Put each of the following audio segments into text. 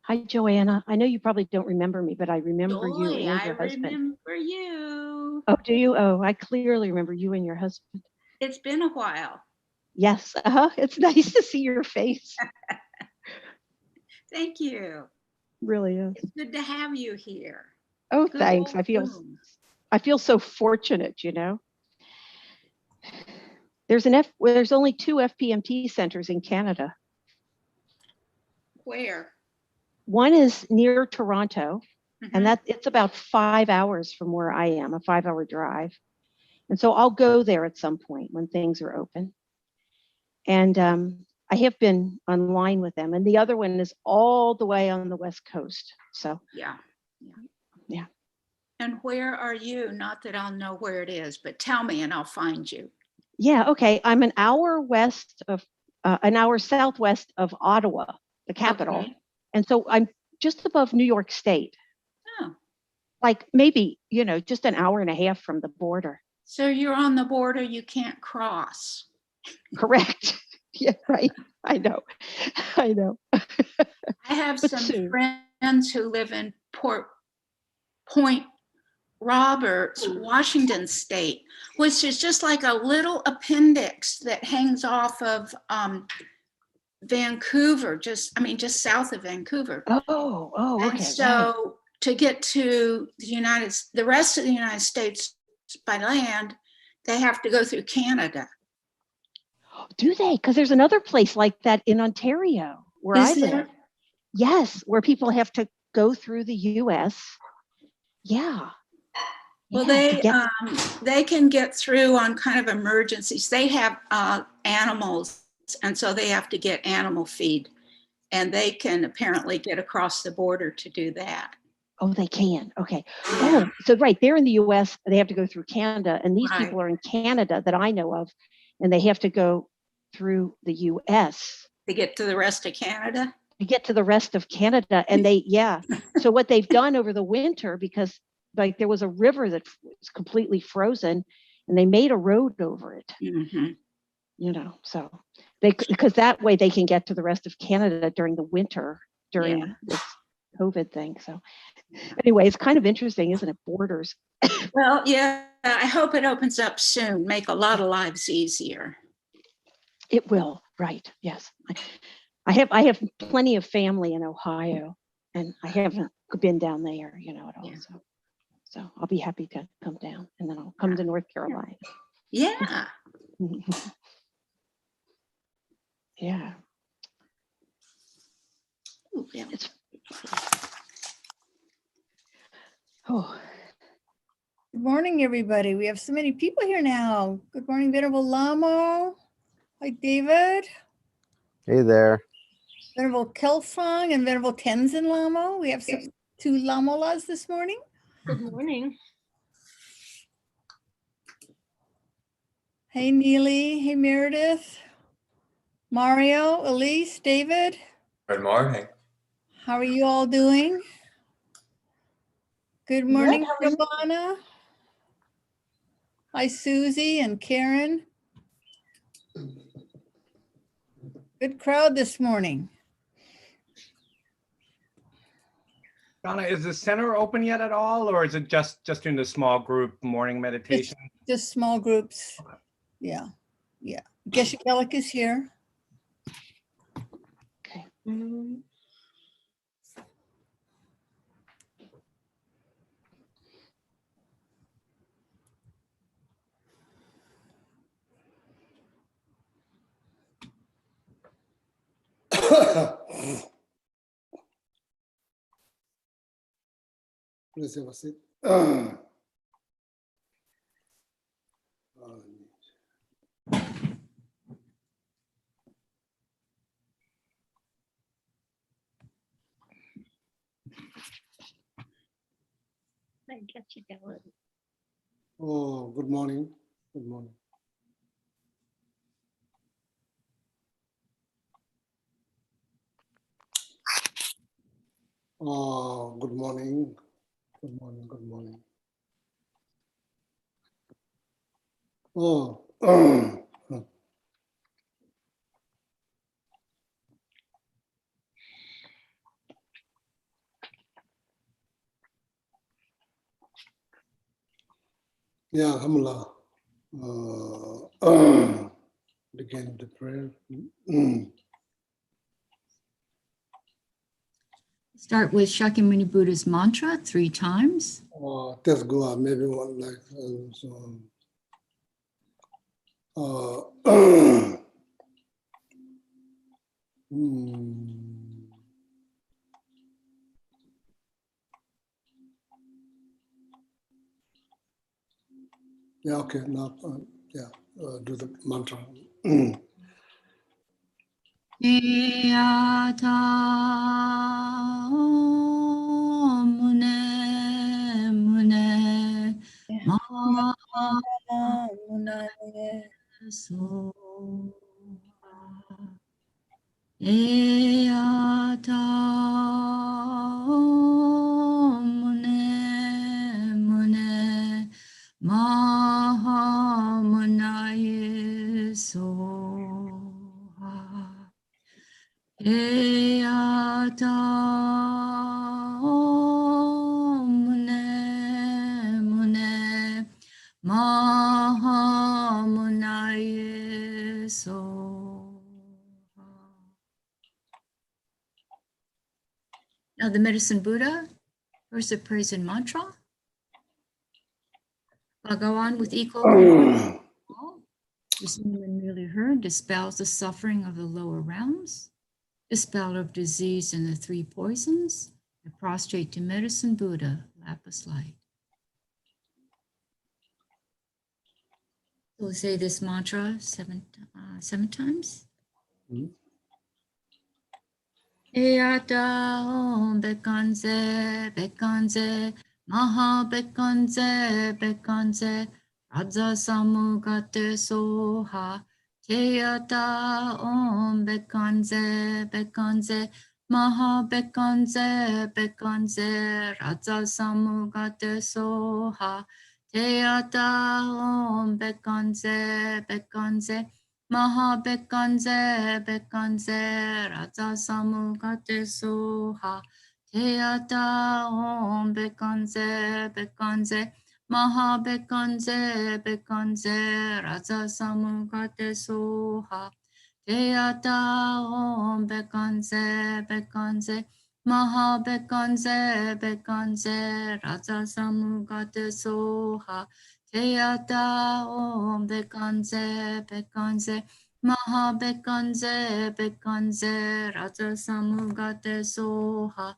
Hi, Joanna. I know you probably don't remember me, but I remember you Joy, and I your husband. remember you. Oh, do you? Oh, I clearly remember you and your husband. It's been a while. Yes. It's nice to see your face. Thank you. Really is. It's good to have you here. Oh, Good thanks. old Zoom. I feel so fortunate, you know. There's only 2 FPMT centers in Canada. Where? One is near Toronto, and it's about 5 hours from where I am, a 5-hour drive. And so I'll go there at some point when things are open. And I have been online with them. And the other one is all the way on the West Coast. So Yeah. Yeah. And where are you? Not that I'll know where it is, but tell me and I'll find you. Yeah, okay. I'm an hour southwest of Ottawa, the capital. Okay. And so I'm just above New York State. Oh. Like maybe, just an hour and a half from the border. So you're on the border, you can't cross. Correct. Yeah, right. I know. I have some friends who live in Point Roberts, Washington State, which is just like a little appendix that hangs off of Vancouver, just south of Vancouver. Oh, okay. And so to get to the rest of the United States by land, they have to go through Canada. Do they? Because there's another place like that in Ontario where I live. Yes, where people have to go through the U.S. Yeah. Well, they can get through on kind of emergencies. They have animals, and so they have to get animal feed, and they can apparently get across the border to do that. Oh, they can. Okay. Oh, so right, they're in the U.S. They have to go through Canada, and these people are in Canada that I know of, and they have to go through the U.S. to get to the rest of Canada. And so what they've done over the winter, because like there was a river that was completely frozen, and they made a road over it. Mm-hmm. So because that way they can get to the rest of Canada during the winter during this COVID thing. So anyway, it's kind of interesting, isn't it? Borders. Well, yeah, I hope it opens up soon, make a lot of lives easier. It will, right? Yes. I have plenty of family in Ohio, and I haven't been down there, at all. Yeah. So I'll be happy to come down, and then I'll come to North Carolina. Yeah. Yeah. Ooh, yeah. Good morning, everybody. We have so many people here now. Good morning, Venerable Lamo. Hi, David. Hey there. Venerable Kelsong and Venerable Tenzin Lamo. We have 2 Lamolas this morning. Good morning. Hey, Neely. Hey, Meredith. Mario, Elise, David. Good morning. How are you all doing? Good morning, Ravana. Hi, Susie and Karen. Good crowd this morning. Donna, is the center open yet at all, or is it just in the small group morning meditation? Just small groups. Okay. Yeah. Geshe Kellic is here. Okay. Laissez-passer. I get you going. Oh, good morning. Good morning. Oh, good morning. Good morning. Good morning. Oh, Yeah, Alhamdulillah. Begin the prayer. Start with Shakyamuni Buddha's mantra 3 times. Let's go on. Maybe one like yeah, okay. Now, do the mantra. Eyata mune mune so Eyata mune mune Mahamunaye soha Eyata mune mune Mahamunaye soha. Now the medicine Buddha, first the praise and mantra. Bhagawan with equal compassion, whose name when merely heard dispels the suffering of the lower realms, dispeller of disease and the 3 poisons, and prostrate to medicine Buddha, lapis light. We'll say this mantra 7 times. Eyata om bekanze bekanze maha bekanze bekanze raja samugate soha Eyata om bekanze bekanze maha bekanze bekanze raja samugate soha Eyata om bekanze bekanze Maha bekanze bekanze raja samugate soha Teyata om bekanze bekanze Maha bekanze bekanze raja samugate soha Teyata om bekanze bekanze Maha bekanze bekanze raja samugate soha Teyata om bekanze bekanze Maha bekanze bekanze raja samugate soha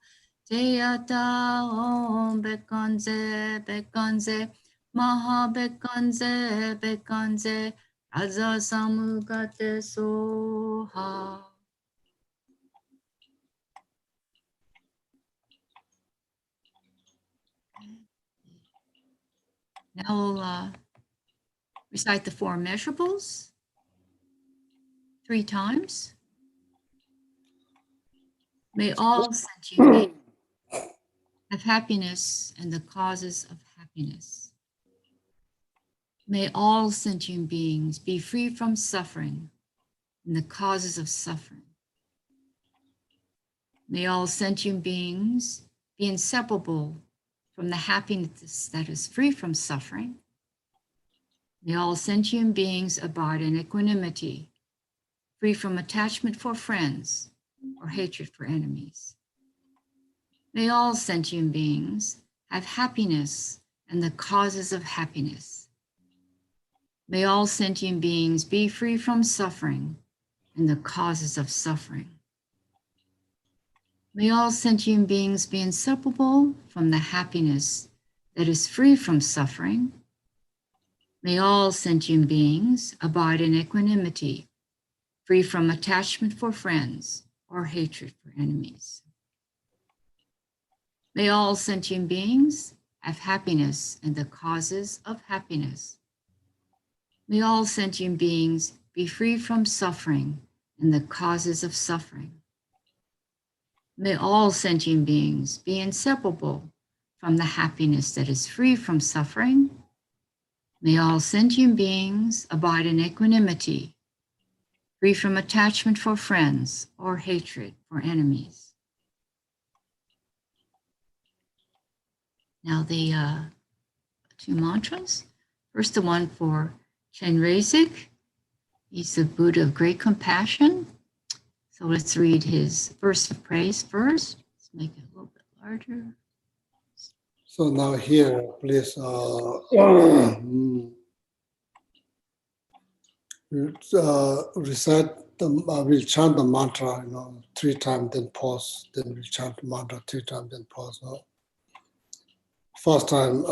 Teyata om bekanze bekanze Maha bekanze bekanze raja samugate soha. Now we'll recite the 4 measurables 3 times. May all sentient beings have happiness and the causes of happiness. May all sentient beings be free from suffering and the causes of suffering. May all sentient beings be inseparable from the happiness that is free from suffering. May all sentient beings abide in equanimity, free from attachment for friends or hatred for enemies. May all sentient beings have happiness and the causes of happiness. May all sentient beings be free from suffering and the causes of suffering. May all sentient beings be inseparable from the happiness that is free from suffering. May all sentient beings abide in equanimity, free from attachment for friends or hatred for enemies. May all sentient beings have happiness and the causes of happiness. May all sentient beings be free from suffering and the causes of suffering. May all sentient beings be inseparable from the happiness that is free from suffering. May all sentient beings abide in equanimity, free from attachment for friends or hatred for enemies. Now the 2 mantras. First, the one for Chenrezig. He's the Buddha of great compassion. So let's read his verse of praise first. Let's make it a little bit larger. So now here, please recite we'll chant the mantra, 3 times, then pause. Then we'll chant the mantra 3 times, then pause. No? First time.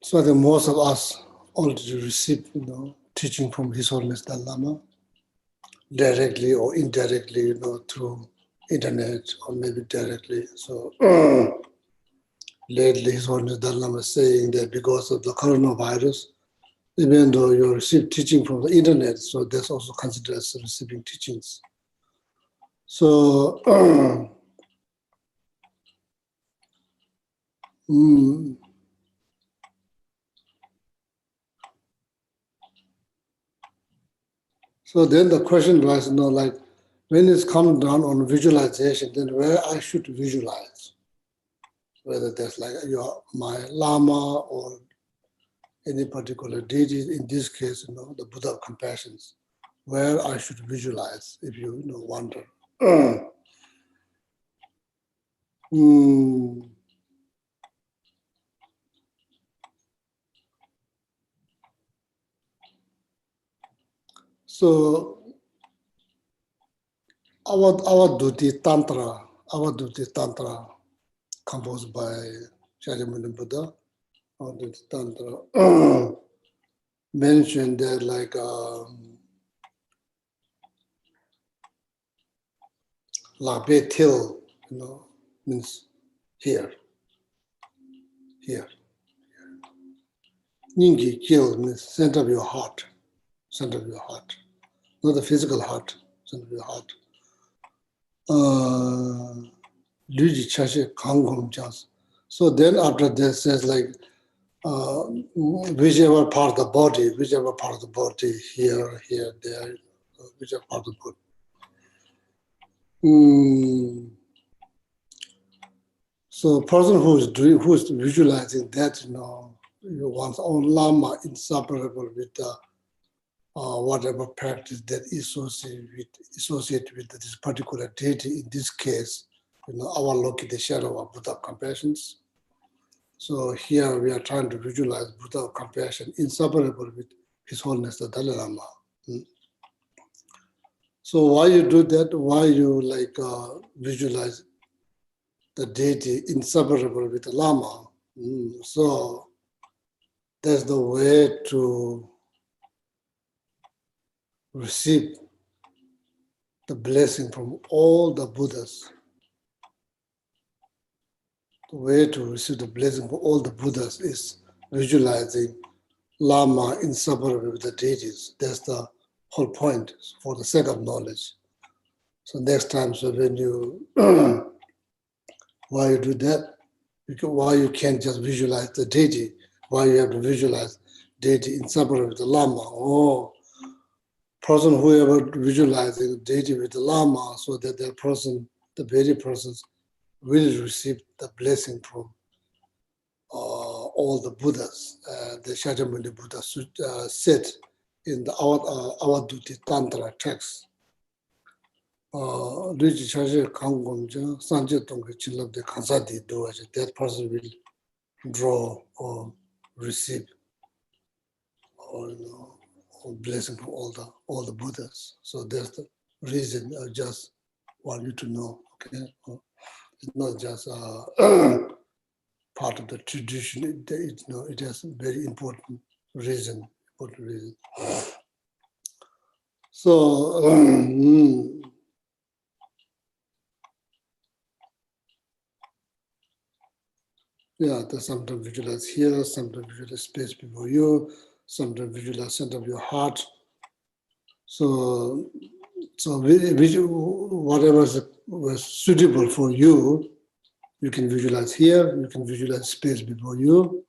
So I think most of us already received, teaching from His Holiness Dalai Lama, directly or indirectly, through internet or maybe directly. So lately, His Holiness Dalai Lama is saying that because of the coronavirus, even though you receive teaching from the internet, so that's also considered as receiving teachings. So so then the question was, like when it's come down on visualization, then where I should visualize, whether that's like my Lama or any particular deity, in this case, the Buddha of compassions, where I should visualize, if you wonder. So our duty tantra, composed by Shakyamuni Buddha, our duty tantra, mentioned that like Labe Til, means here. Ningi Kil means center of your heart, not the physical heart, center of your heart. Luji Chashi Kangum Jas. So then after that says like whichever part of the body, here, there, whichever part of the body. So person who is visualizing that, one's own Lama inseparable with whatever practice that is associated with this particular deity, in this case, our Loki, the shadow of Buddha of compassions. So here we are trying to visualize Buddha of compassion inseparable with His Holiness the Dalai Lama. So why you do that? Why you visualize the deity inseparable with the Lama? So that's the way to receive the blessing from all the Buddhas. The way to receive the blessing from all the Buddhas is visualizing Lama inseparable with the deities. That's the whole point, for the sake of knowledge. So next time, so when you, why you do that? Because why you can't just visualize the deity? Why you have to visualize deity inseparable with the Lama? Oh, person whoever visualizing the deity with the Lama, so that that person, the very persons, will receive the blessing from all the Buddhas. The Shakyamuni Buddha said in the our duty tantra text. That person will draw or receive or blessing from all the Buddhas. So that's the reason I just want you to know. Okay, it's not just part of the tradition. It has a very important reason. So yeah, there's sometimes visualize here, sometimes visualize space before you, sometimes visualize center of your heart. So whatever was suitable for you, you can visualize here, you can visualize space before you.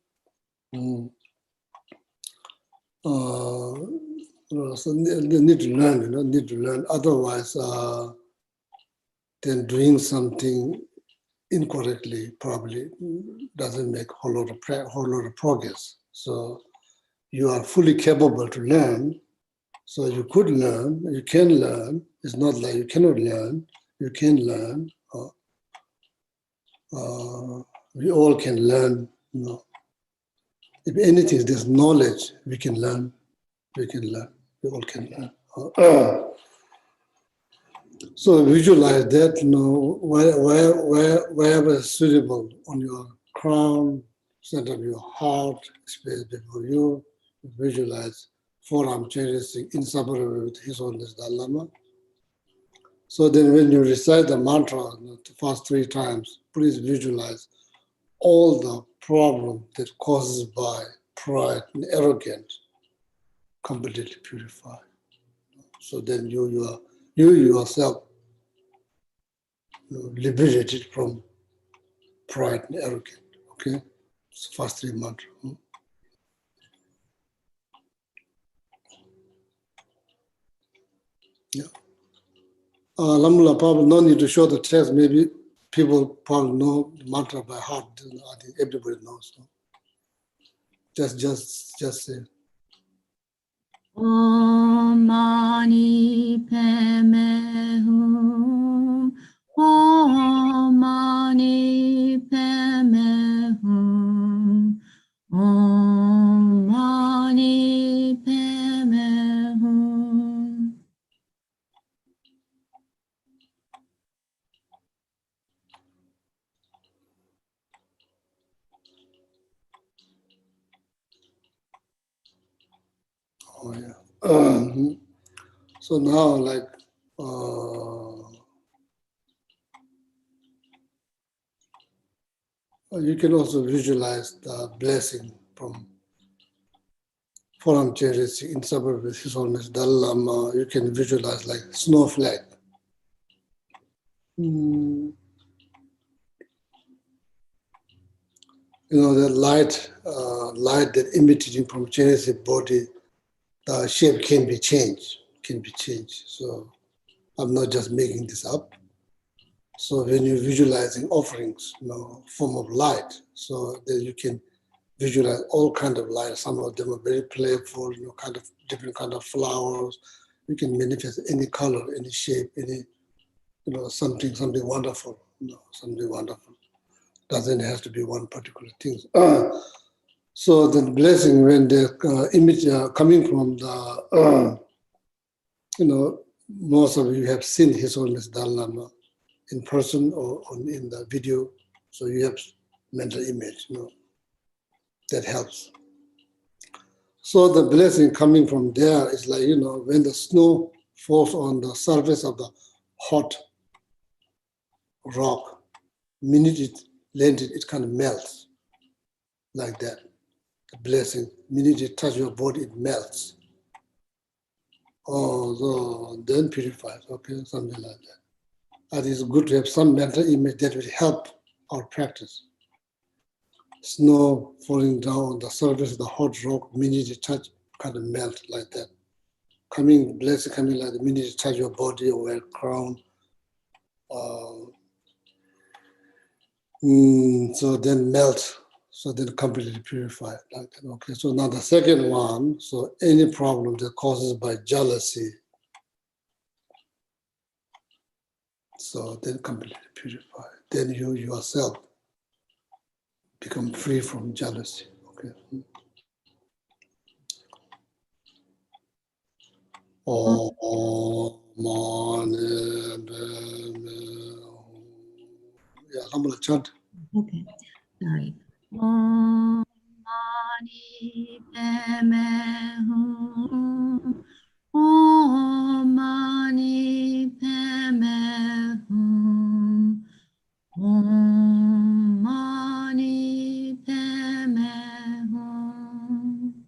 So need to learn, need to learn. Otherwise, then doing something incorrectly probably doesn't make a whole lot of progress. So you are fully capable to learn. So you could learn, you can learn. It's not like you cannot learn. You can learn. We all can learn. If anything, there's knowledge we can learn. We can learn. We all can learn. So visualize that, wherever is suitable on your crown, center of your heart, space before you, visualize forearm changes inseparable with His Holiness Dalai Lama. So then when you recite the mantra the first 3 times, please visualize all the problem that causes by pride and arrogance completely purified. So then you yourself liberated from pride and arrogance. Okay, it's the first 3 mantras. Yeah. Lamula probably no need to show the text. Maybe people probably know the mantra by heart. I think everybody knows. So just say. Om Mani Padme Hum. Om Mani Padme Hum. Om Mani Padme Hum. Oh yeah. So now, like, you can also visualize the blessing from foreign charities inseparable with His Holiness Dalai Lama. You can visualize like snowflake. The light that emanating from Chinese body, the shape can be changed. So I'm not just making this up. So when you're visualizing offerings, form of light, so then you can visualize all kind of light. Some of them are very playful, kind of different kind of flowers. You can manifest any color, any shape, any, something wonderful. Something wonderful. Doesn't have to be one particular thing. So the blessing, when the image coming from the, most of you have seen His Holiness Dalai Lama in person or in the video, so you have mental image, that helps. So the blessing coming from there is like, when the snow falls on the surface of the hot rock, minute it landed, it kind of melts like that. The blessing, minute it touch your body, it melts. Oh, so then purifies, okay, something like that. And it's good to have some mental image that will help our practice. Snow falling down on the surface of the hot rock, minute you touch, kind of melt like that. Blessing coming like the minute you touch your body or your crown. So then melt, so then completely purified like that. Okay, so now the second one, so any problem that causes by jealousy, so then completely purified. Then you yourself become free from jealousy. Okay. Yeah, I'm gonna chant. Okay, sorry. Om Mani Padme Hum. Om Mani Padme Hum. Om Mani Padme Hum.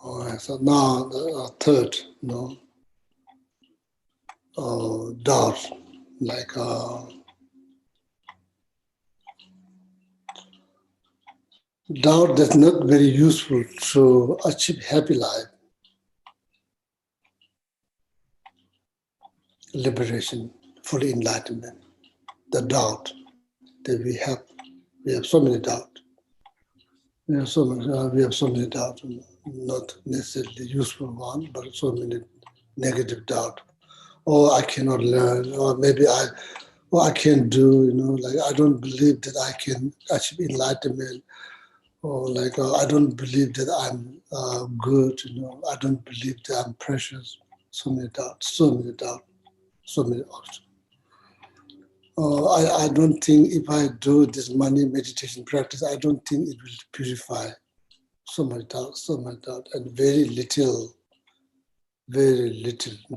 All right, so now the third, doubt, like doubt that's not very useful to achieve happy life, liberation, full enlightenment. The doubt that we have so many doubts. We have so many doubts, not necessarily useful one, but so many negative doubt. Oh, I cannot learn, or maybe I can't do, like I don't believe that I can achieve enlightenment, or like I don't believe that I'm good, I don't believe that I'm precious. So many doubts, so many doubts, so many options. I don't think if I do this money meditation practice, I don't think it will purify. So much doubt, and very little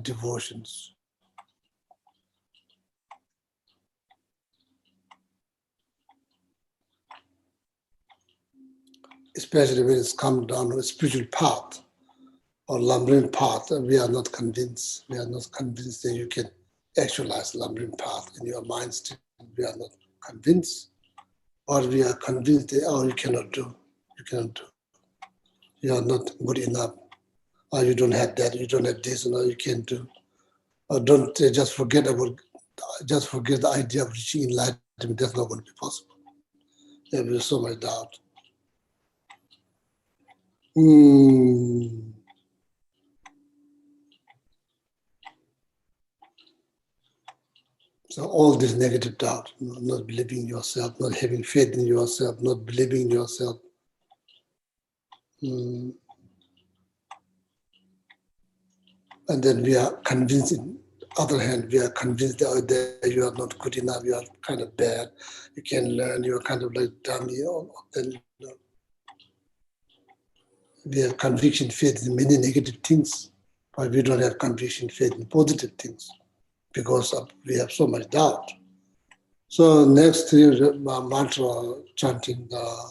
devotions. Especially when it's come down to a spiritual path or lumbering path, we are not convinced. We are not convinced that you can actualize lumbering path in your mind state. We are not convinced, or we are convinced that, oh, you cannot do. You are not good enough. Or you don't have that, you don't have this, you can't do. Or don't just forget the idea of reaching enlightenment. That's not going to be possible. There is so much doubt. So all this negative doubt, not believing in yourself, not having faith in yourself, not believing in yourself. And then we are convinced, on the other hand, we are convinced that you are not good enough, you are kind of bad, you can learn, you are kind of like dummy. Then we have conviction, faith in many negative things, but we don't have conviction, faith in positive things because we have so much doubt. So next mantra, chanting the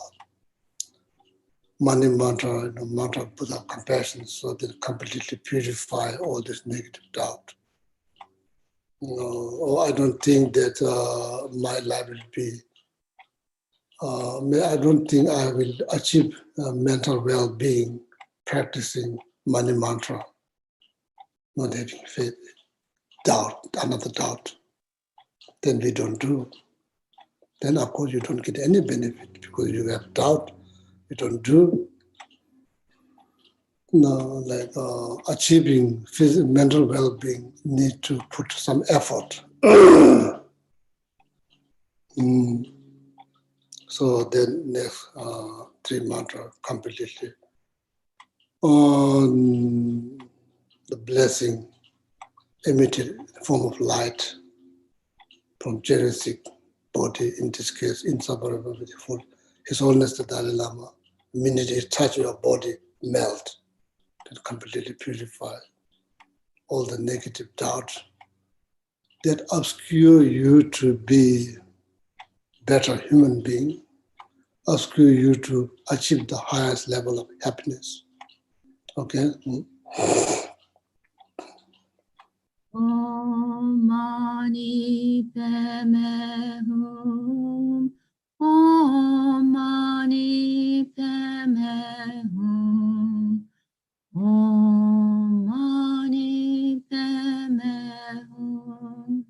money mantra, mantra of Buddha compassion, so that completely purify all this negative doubt. I don't think that my life will be, I don't think I will achieve mental well-being practicing money mantra, not having faith, doubt, another doubt. Then we don't do. Then of course you don't get any benefit because you have doubt, you don't do. Achieving mental well-being need to put some effort. So then next three mantra completely on the blessing emitted in the form of light from Genesis body, in this case inseparable with the full His Holiness the Dalai Lama. The minute you touch your body, melt, to completely purify all the negative doubts that obscure you to be better human being, obscure you to achieve the highest level of happiness. Okay? Om Mani Padme Hum. Om Mani Padme Hum. Om Mani Padme Hum.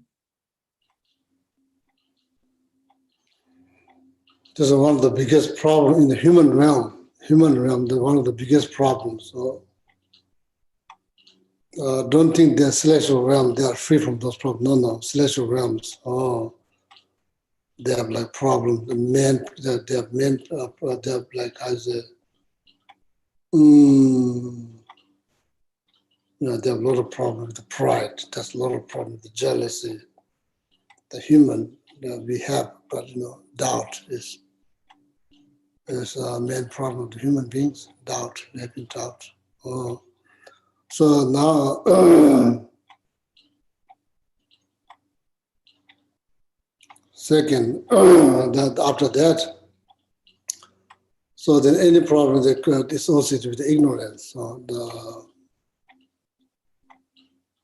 This is one of the biggest problems in the human realm. One of the biggest problems. So, don't think they're celestial realms, they are free from those problems. No, celestial realms. They have like problems. They have like, they have a lot of problems with the pride. There's a lot of problems with the jealousy. The human we have, but doubt is a main problem of the human beings. Doubt, having doubt. So now, second, that after that, so then any problem that associated with the ignorance,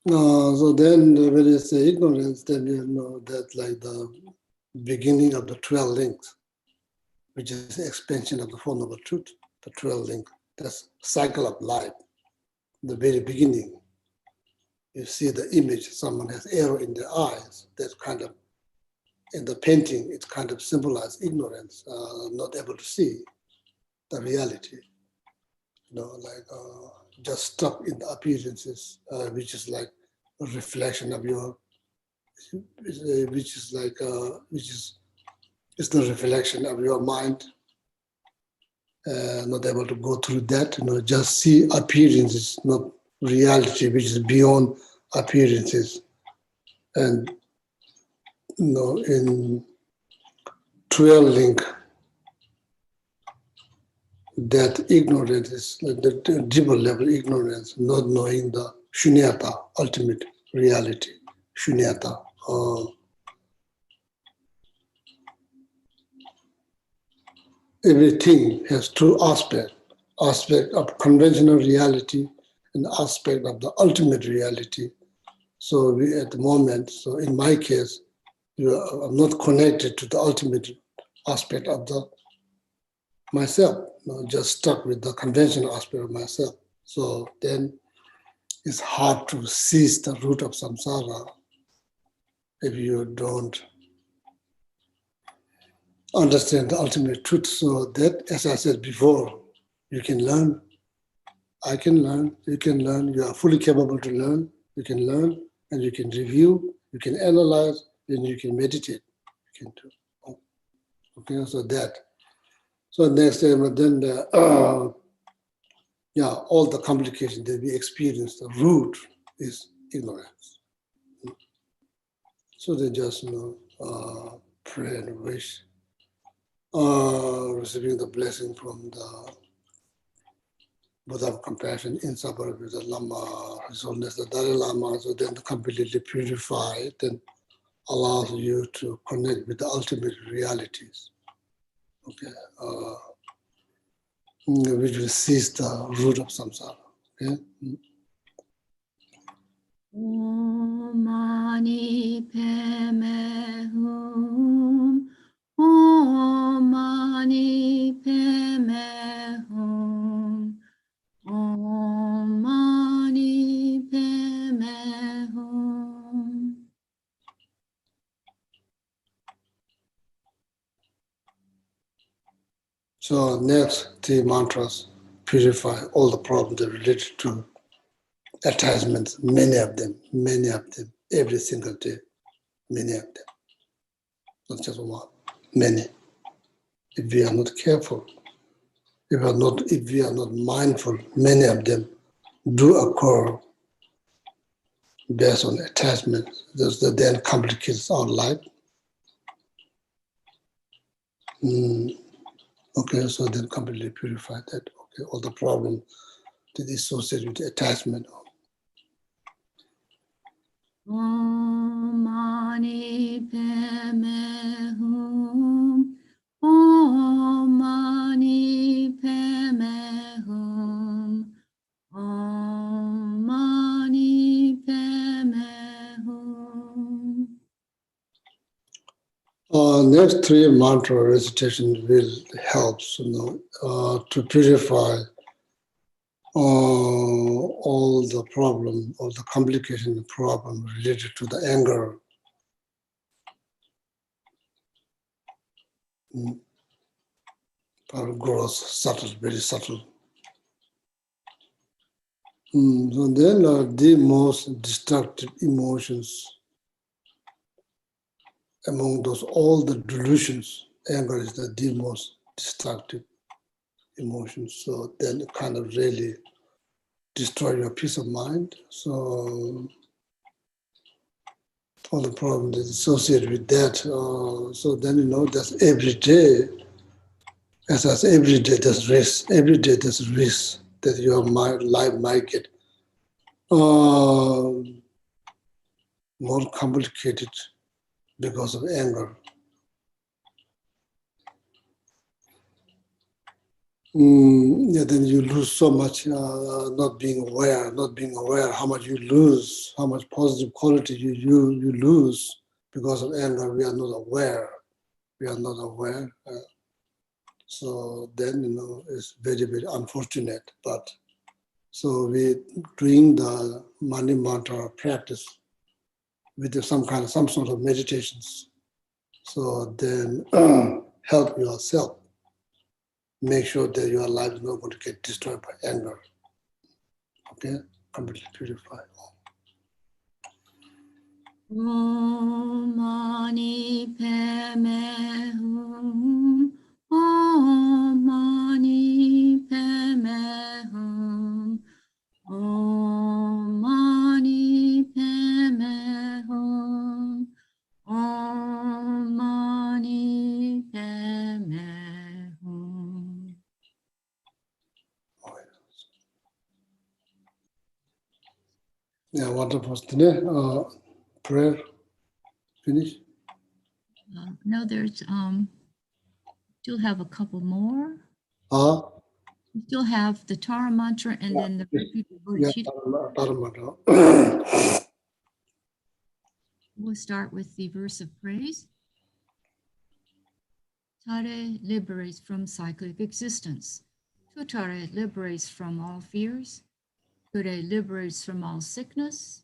So then when you say ignorance, then you know that like the beginning of the 12 links, which is the expansion of the Four Noble Truth, the 12 link, that's cycle of life, the very beginning. You see the image, someone has arrow in their eyes, that's kind of, in the painting, it kind of symbolizes ignorance, not able to see the reality, like just stuck in the appearances, which is like a reflection of your, which is like, it's the reflection of your mind, not able to go through that, just see appearances, not reality, which is beyond appearances. And, in 12 link, that ignorance is the deeper level ignorance, not knowing the shunyata, ultimate reality, shunyata. Everything has two aspects, aspect of conventional reality and aspect of the ultimate reality. So we, at the moment, so in my case, I'm not connected to the ultimate aspect of the myself, just stuck with the conventional aspect of myself. So then it's hard to seize the root of samsara if you don't understand the ultimate truth. So that, as I said before, you can learn, I can learn, you can learn, you are fully capable to learn, you can learn, and you can review, you can analyze, and you can meditate. You can do. Okay, so that. So next time, then all the complications that we experience, the root is ignorance. So they just pray and wish, receiving the blessing from the Buddha of compassion, inseparable with the Lama, His Holiness the Dalai Lama, so then completely purified and allows you to connect with the ultimate realities. Okay, which will seize the root of samsara. Okay. Om Mani Padme Hum. Om Mani Padme Hum. Om Mani Padme Hum. So next three mantras purify all the problems that are related to attachments, many of them, every single day, many of them, not just one, many. If we are not careful, if we are not mindful, many of them do occur based on attachment. That then complicates our life. Okay, so then completely purify that. Okay, all the problem that is associated with attachment. Om Mani Padme Hum. Om Mani Padme Hum. Om Mani Padme Hum. Next three mantra recitations will help to purify all the problem, all the complication problem related to the anger. Gross, subtle, very subtle. So then the most destructive emotions among those, all the delusions, anger is the most destructive emotion. So then it kind of really destroy your peace of mind. So all the problems that associated with that. So then that's every day. As I say, every day there's risk. Every day there's risk that your life might get more complicated because of anger. Yeah, then you lose so much, not being aware how much you lose, how much positive quality you lose because of anger. We are not aware. We are not aware. So then, it's very, very unfortunate. But so we doing the Mani Mantra practice with some sort of meditations. So then help yourself. Make sure that your life is not going to get destroyed by anger. Okay? Completely purify. Om Mani Padme Hum. Om Mani Padme Hum. Om Mani Padme Hum. Om Mani Padme Hum. Yeah, wonderful. Today, prayer finish. No, there's still have a couple more. We still have the Tara mantra and then the repeat Yeah, Bodhicitta. Dharma. We'll start with the verse of praise. Tare liberates from cyclic existence. Tutare liberates from all fears. Ture liberates from all sickness.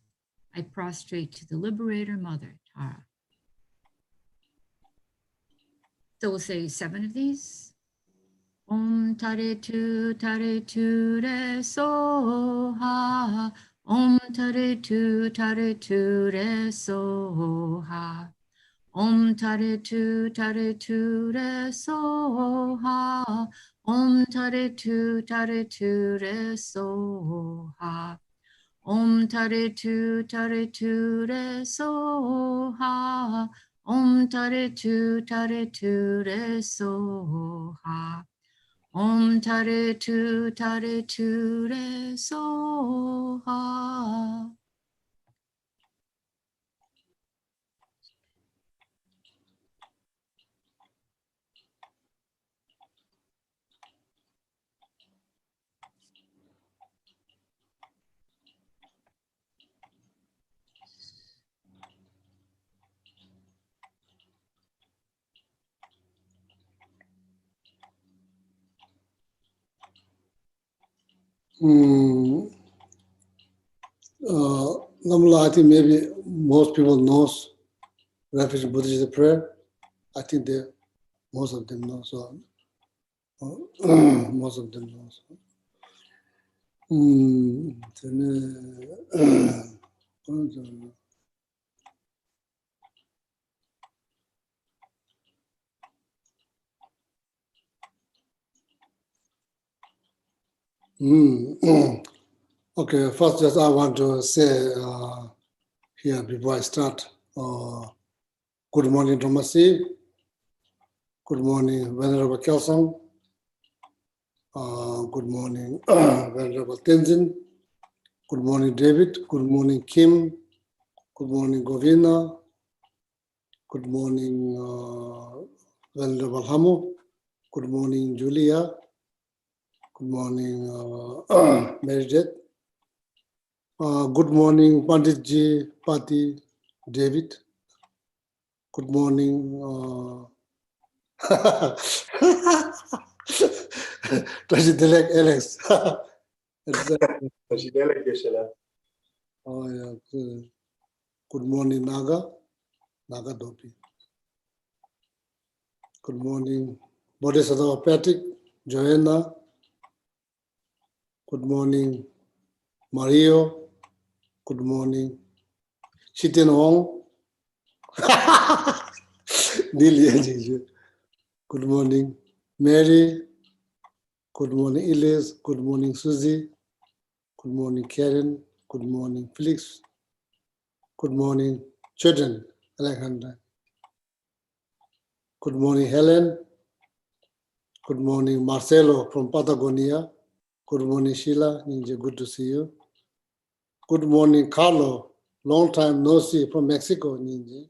I prostrate to the liberator, Mother Tara. So we'll say 7 of these. Om Tare Tu Re So Ha. Om Tare Tu Re So Ha. Om Tare Tu Re So Ha. Om Tare Tu Re So Ha. Om Tare Tu Re So Ha. Om Tare Tu Re So Ha. Om Tare Tu Re So Ha. Namla, I think maybe most people knows Refuge Buddhist prayer. I think most of them know. So most of them know. So. Okay, first just I want to say here before I start, good morning, Dhamasi. Good morning, Venerable Kelsang. Good morning, Venerable Tenzin. Good morning, David. Good morning, Kim. Good morning, Govina. Good morning, Venerable Hamu. Good morning, Julia. Good morning, Meredith. Good morning, Panditji, Pati, David. Good morning, President Alex. Oh, yeah. Good morning, Naga Dopi. Good morning, Bodhisattva Patrick, Joanna. Good morning, Mario. Good morning, Chitin Hong. Good morning, Mary. Good morning, Elias. Good morning, Susie. Good morning, Karen. Good morning, Felix. Good morning, children, Alexander. Good morning, Helen. Good morning, Marcelo from Patagonia. Good morning, Sheila. Ninja, good to see you. Good morning, Carlo. Long time no see from Mexico, Ninja.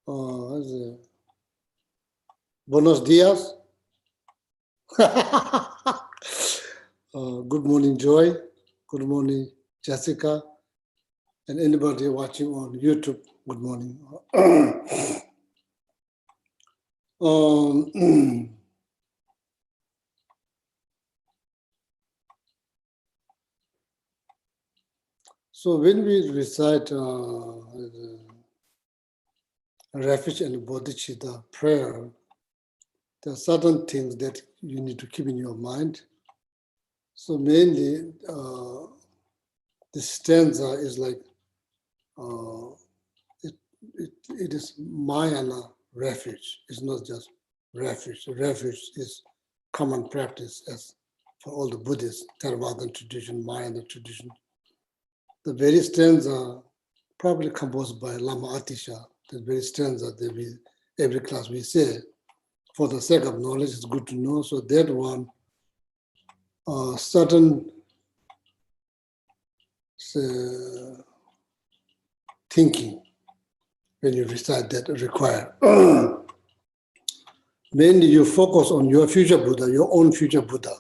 Oh, Buenos dias. Good morning, Joy. Good morning, Jessica. And anybody watching on YouTube, good morning. So when we recite refuge and bodhicitta prayer, there are certain things that you need to keep in your mind. So mainly, the stanza is like, it is Mayana refuge. It's not just refuge. Refuge is common practice as for all the Buddhists, Theravada tradition, Mayana tradition. The very stanza probably composed by Lama Atisha, the very stanza that we, every class we say, for the sake of knowledge, it's good to know. So that one, certain thinking when you recite that require. Mainly you focus on your future Buddha, your own future Buddha.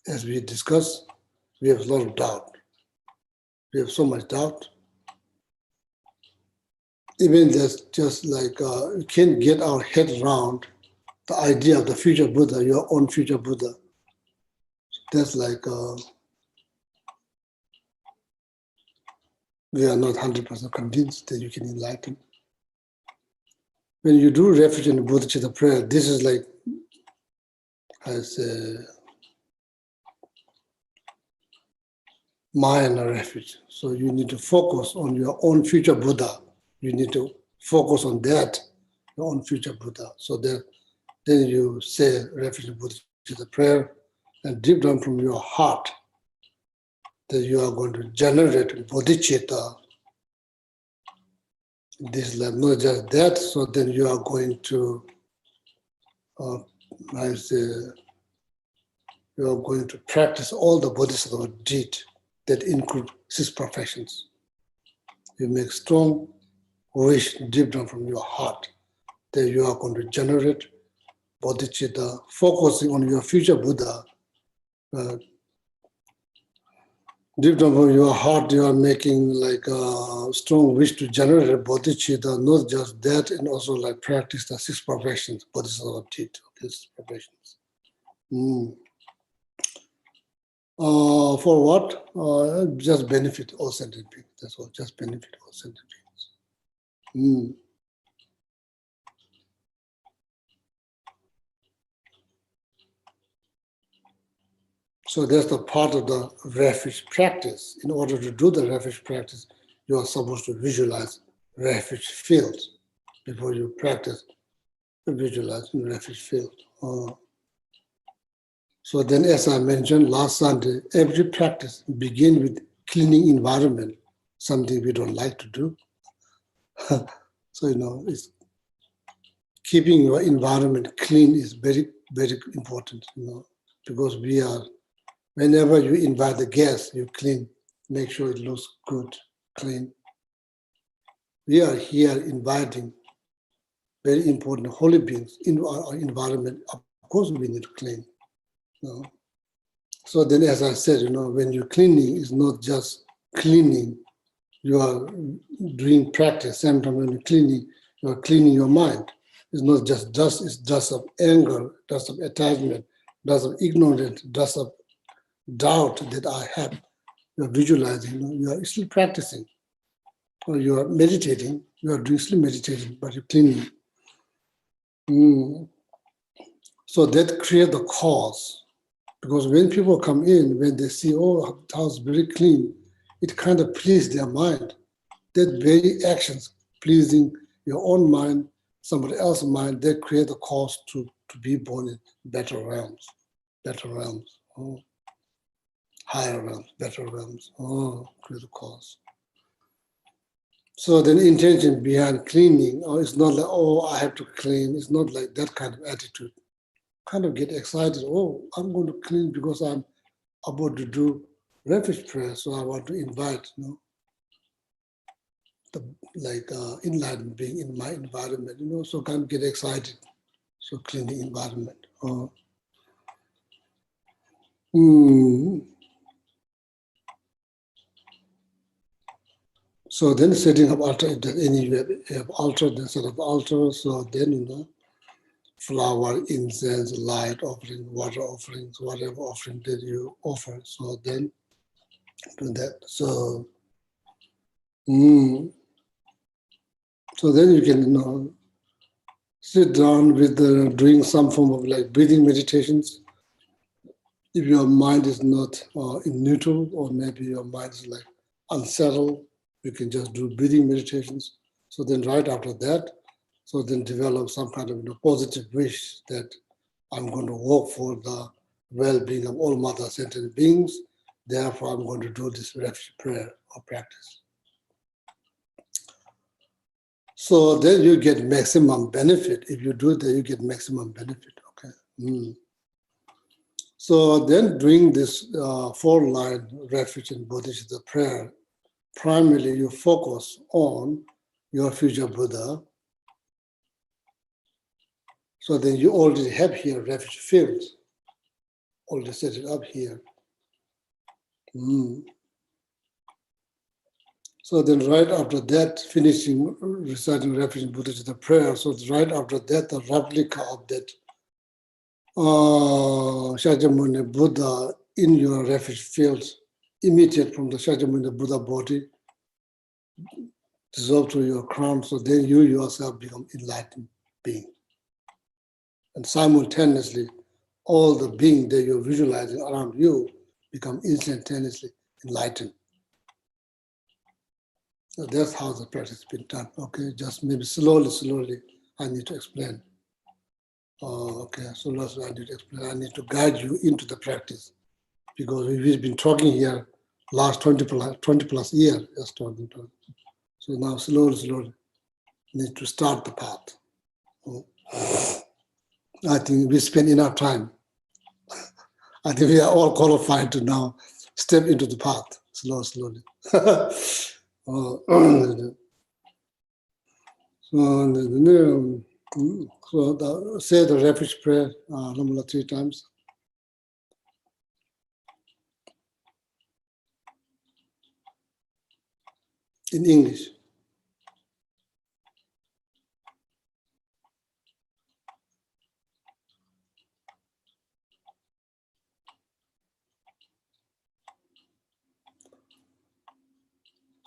As we discussed, we have a lot of doubt. We have so much doubt. Even that's just like we can't get our head around the idea of the future Buddha, your own future Buddha. That's like we are not 100% convinced that you can enlighten. When you do refuge in the bodhicitta prayer, this is like, as Mayana refuge. So you need to focus on your own future Buddha. You need to focus on that, your own future Buddha. So that then you say refuge in bodhicitta prayer, and deep down from your heart, that you are going to generate bodhicitta. This life, not just that. So then you are going to, I say, you are going to practice all the bodhisattva deed that include 6 perfections. You make strong wish deep down from your heart that you are going to generate bodhicitta, focusing on your future Buddha. Deep down from your heart, you are making like a strong wish to generate bodhicitta, not just that, and also like practice the 6 perfections, bodhisattva deed, 6 perfections. For what? Just benefit all sentient beings. That's all. Just benefit all sentient beings. So that's the part of the refuge practice. In order to do the refuge practice, you are supposed to visualize refuge fields before you practice. Visualize in refuge field. So then, as I mentioned last Sunday, every practice begins with cleaning environment, something we don't like to do. So, it's keeping your environment clean is very, very important, because whenever you invite the guests, you clean, make sure it looks good, clean. We are here inviting very important holy beings into our environment. Of course, we need to clean. So then, as I said, when you're cleaning, it's not just cleaning. You are doing practice. Same time when you're cleaning, you are cleaning your mind. It's not just dust, it's dust of anger, dust of attachment, dust of ignorance, dust of doubt that I have. You are visualizing, you are still practicing. Or you are meditating, you are doing still meditating, but you're cleaning. So that creates the cause. Because when people come in, when they see, the house is very clean, it kind of pleases their mind. That very actions pleasing your own mind, somebody else's mind, they create a cause to be born in better realms, higher realms, better realms. Create a cause. So the intention behind cleaning, it's not like, I have to clean. It's not like that kind of attitude. Kind of get excited, I'm going to clean because I'm about to do refuge prayer, so I want to invite, enlightened being in my environment, so kind of get excited. So cleaning environment. So then setting up altar, if there's any you have altar, then set up altar. So then, flower, incense, light offering, water offerings, whatever offering that you offer. So then do that. So, so then you can, sit down with doing some form of like breathing meditations. If your mind is not in neutral, or maybe your mind is like unsettled, you can just do breathing meditations. So then right after that, so then develop some kind of positive wish that I'm going to work for the well-being of all mother sentient beings. Therefore, I'm going to do this refuge prayer or practice. So then you get maximum benefit. If you do that, you get maximum benefit. Okay. So then doing this 4-line refuge and bodhisattva prayer, primarily you focus on your future Buddha. So then you already have here refuge fields, already set it up here. So then right after that, finishing reciting refuge and bodhisattva prayer, so right after that, the replica of that Shakyamuni Buddha in your refuge fields, emitted from the Shakyamuni Buddha body, dissolve to your crown, so then you yourself become enlightened being. And simultaneously, all the being that you're visualizing around you become instantaneously enlightened. So that's how the practice has been done. Okay, just maybe slowly, I need to explain. Okay, so I need to explain. I need to guide you into the practice, because we've been talking here last 20 plus years, just talking to. So now slowly, need to start the path. I think we spend enough time. I think we are all qualified to now step into the path, slowly. So say the refuge prayer, Namala 3 times. In English.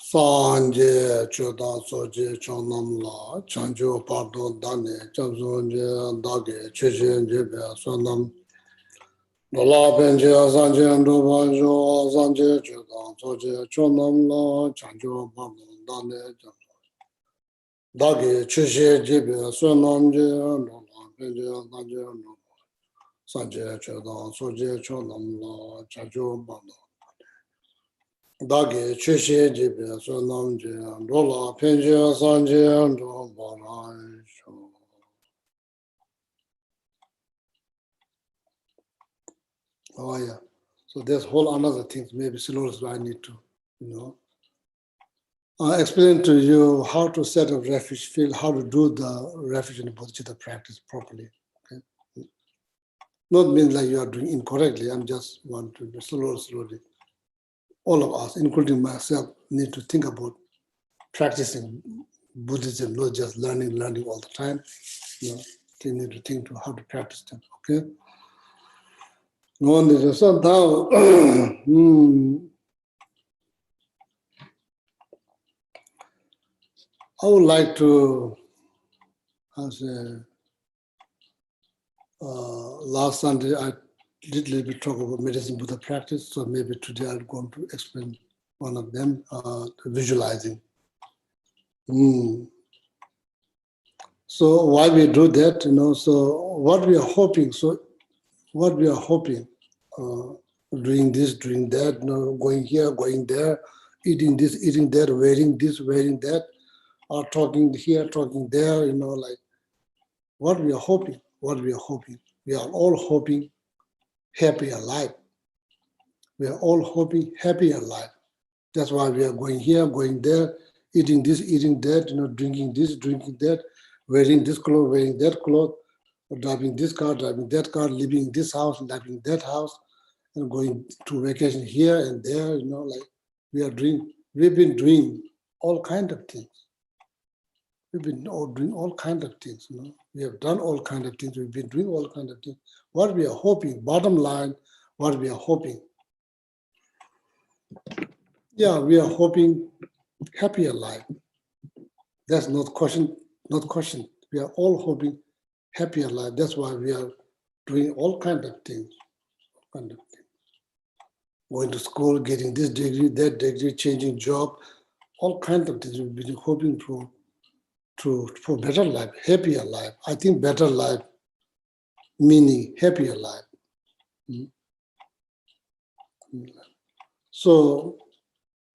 Sanje chodan soje chonam la chanjo pardon dane chamzonje dage chejenje be sonam dola benje sanje ando banjo sanje chodan soje chonam la chanjo pardon dane dage chejenje be sonam je dola benje sanje ando sanje chodan soje chonam la chanjo pardon Dagi Chushi Jibe Sunam Jian Dola Penjia Sanjian Do Barai Sho. Oh yeah. So there's whole another things, maybe slowly I need to, explain to you how to set up refuge field, how to do the refuge and bodhicitta practice properly. Okay. Not mean like you are doing incorrectly. I'm just want to slowly. All of us, including myself, need to think about practicing Buddhism, not just learning all the time. You need to think to how to practice them. Okay. So now, I would like to, as last Sunday, I did a little bit talk about medicine Buddha practice. So maybe today I'm going to explain one of them, visualizing. So why we do that, so what we are hoping, doing this, doing that, going here, going there, eating this, eating that, wearing this, wearing that, or talking here, talking there, like what we are hoping. We are all hoping happier life. We are all hoping happier life. That's why we are going here, going there, eating this, eating that, drinking this, drinking that, wearing this clothes, wearing that clothes, driving this car, driving that car, living in this house, living in that house, and going to vacation here and there, like we've been doing all kinds of things. We've been doing all kinds of things, We have done all kinds of things. We've been doing all kinds of things. What we are hoping, bottom line, what we are hoping. Yeah, we are hoping happier life. That's not question. We are all hoping happier life. That's why we are doing all kinds of things. Going to school, getting this degree, that degree, changing job, all kinds of things. We've been hoping for better life, happier life. I think better life meaning happier life. So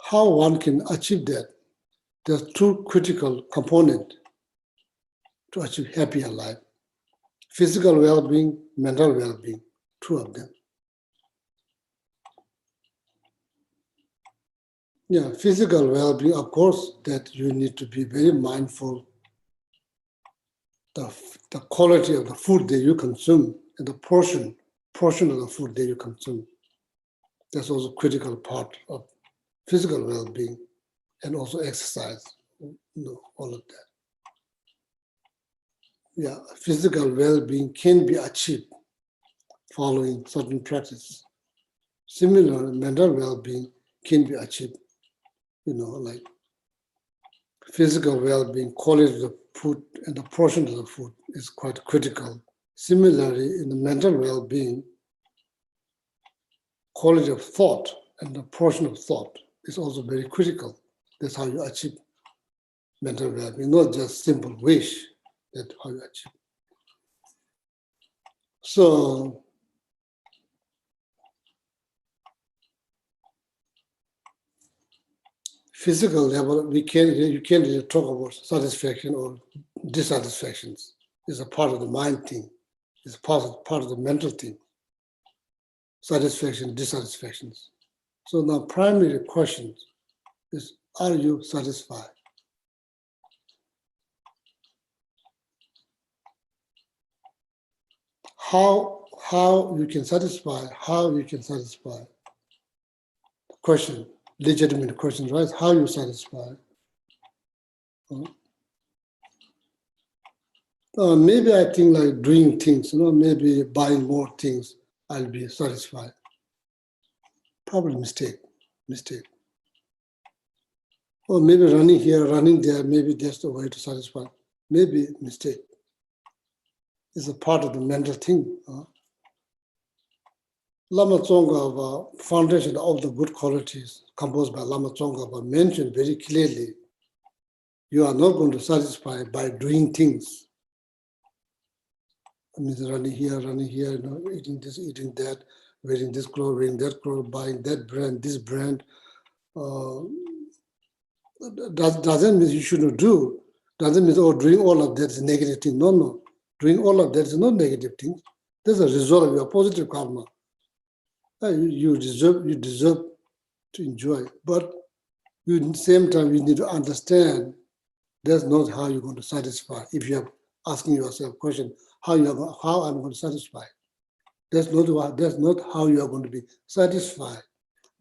how one can achieve that? There's two critical components to achieve happier life. Physical well-being, mental well-being, two of them. Yeah, physical well-being, of course, that you need to be very mindful the quality of the food that you consume and the portion of the food that you consume. That's also a critical part of physical well-being, and also exercise, all of that. Yeah, physical well-being can be achieved following certain practices. Similar, mental well-being can be achieved, like physical well-being, quality of the food and the portion of the food is quite critical. Similarly, in the mental well-being, quality of thought and the portion of thought is also very critical. That's how you achieve mental well-being, not just simple wish, that's how you achieve. So, physical level, you can't really talk about satisfaction or dissatisfactions. It's a part of the mind thing. It's part of the mental thing. Satisfaction, dissatisfactions. So now primary question is, are you satisfied? How you can satisfy, question, legitimate question, right? How you satisfy? Maybe I think like doing things, maybe buying more things, I'll be satisfied. Probably mistake. Or maybe running here, running there, maybe that's the way to satisfy. Maybe mistake. It's a part of the mental thing. Lama Tsongkhapa, foundation of the good qualities composed by Lama Tsongkhapa, mentioned very clearly, you are not going to satisfy by doing things. I mean, running here, eating this, eating that, wearing this clothes, wearing that clothes, buying that brand, this brand. Doesn't mean you shouldn't do. Doesn't mean, doing all of that is a negative thing. No. Doing all of that is not negative thing. That's a result of your positive karma. You deserve to enjoy. But at the same time, you need to understand that's not how you're going to satisfy. If you're asking yourself a question, how I'm going to satisfy? That's not how you are going to be satisfied.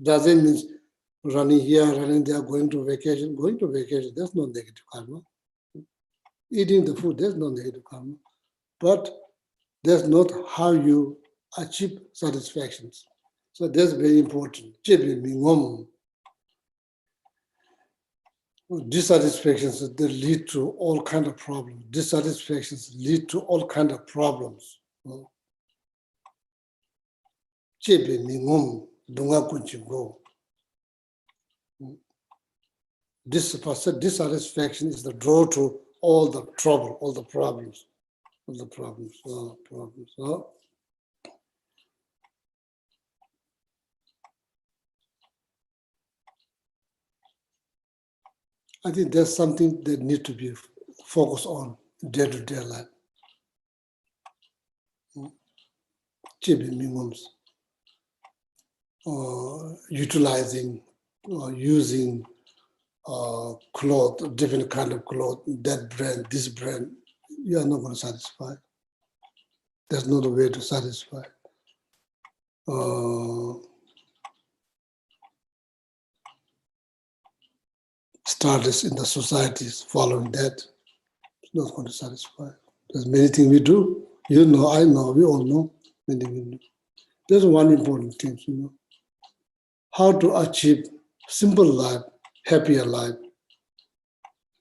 Doesn't mean running here, running there, going to vacation, that's not negative karma. Eating the food, that's not negative karma. But that's not how you achieve satisfactions. So that's very important. Dissatisfactions that lead to all kinds of problems. Dissatisfactions lead to all kinds of problems. Dissatisfaction is the draw to all the trouble, all the problems. I think that's something that needs to be focused on day-to-day life. Utilizing or using clothes, different kind of clothes, that brand, this brand, you are not going to satisfy. There's not a way to satisfy. Status in the societies following that, it's not going to satisfy. There's many things we do. You know, I know, we all know many things we do. There's one important thing, you know, how to achieve simple life, happier life.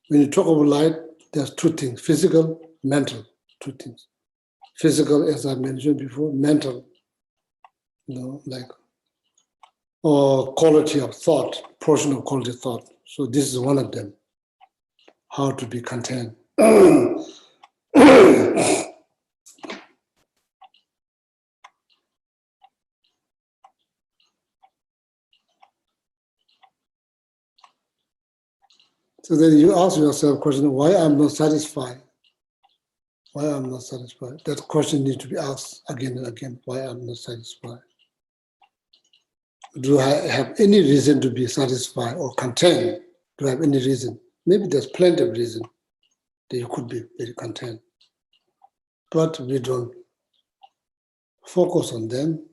When you talk about life, there's two things, physical, mental, two things. Physical, as I mentioned before, mental, you know, like, or quality of thought, portion of quality of thought. So this is one of them, how to be content. So then you ask yourself question, why I'm not satisfied? Why I'm not satisfied? That question needs to be asked again and again, why I'm not satisfied? Do I have any reason to be satisfied or content? Do I have any reason? Maybe there's plenty of reason that you could be very content. But we don't focus on them,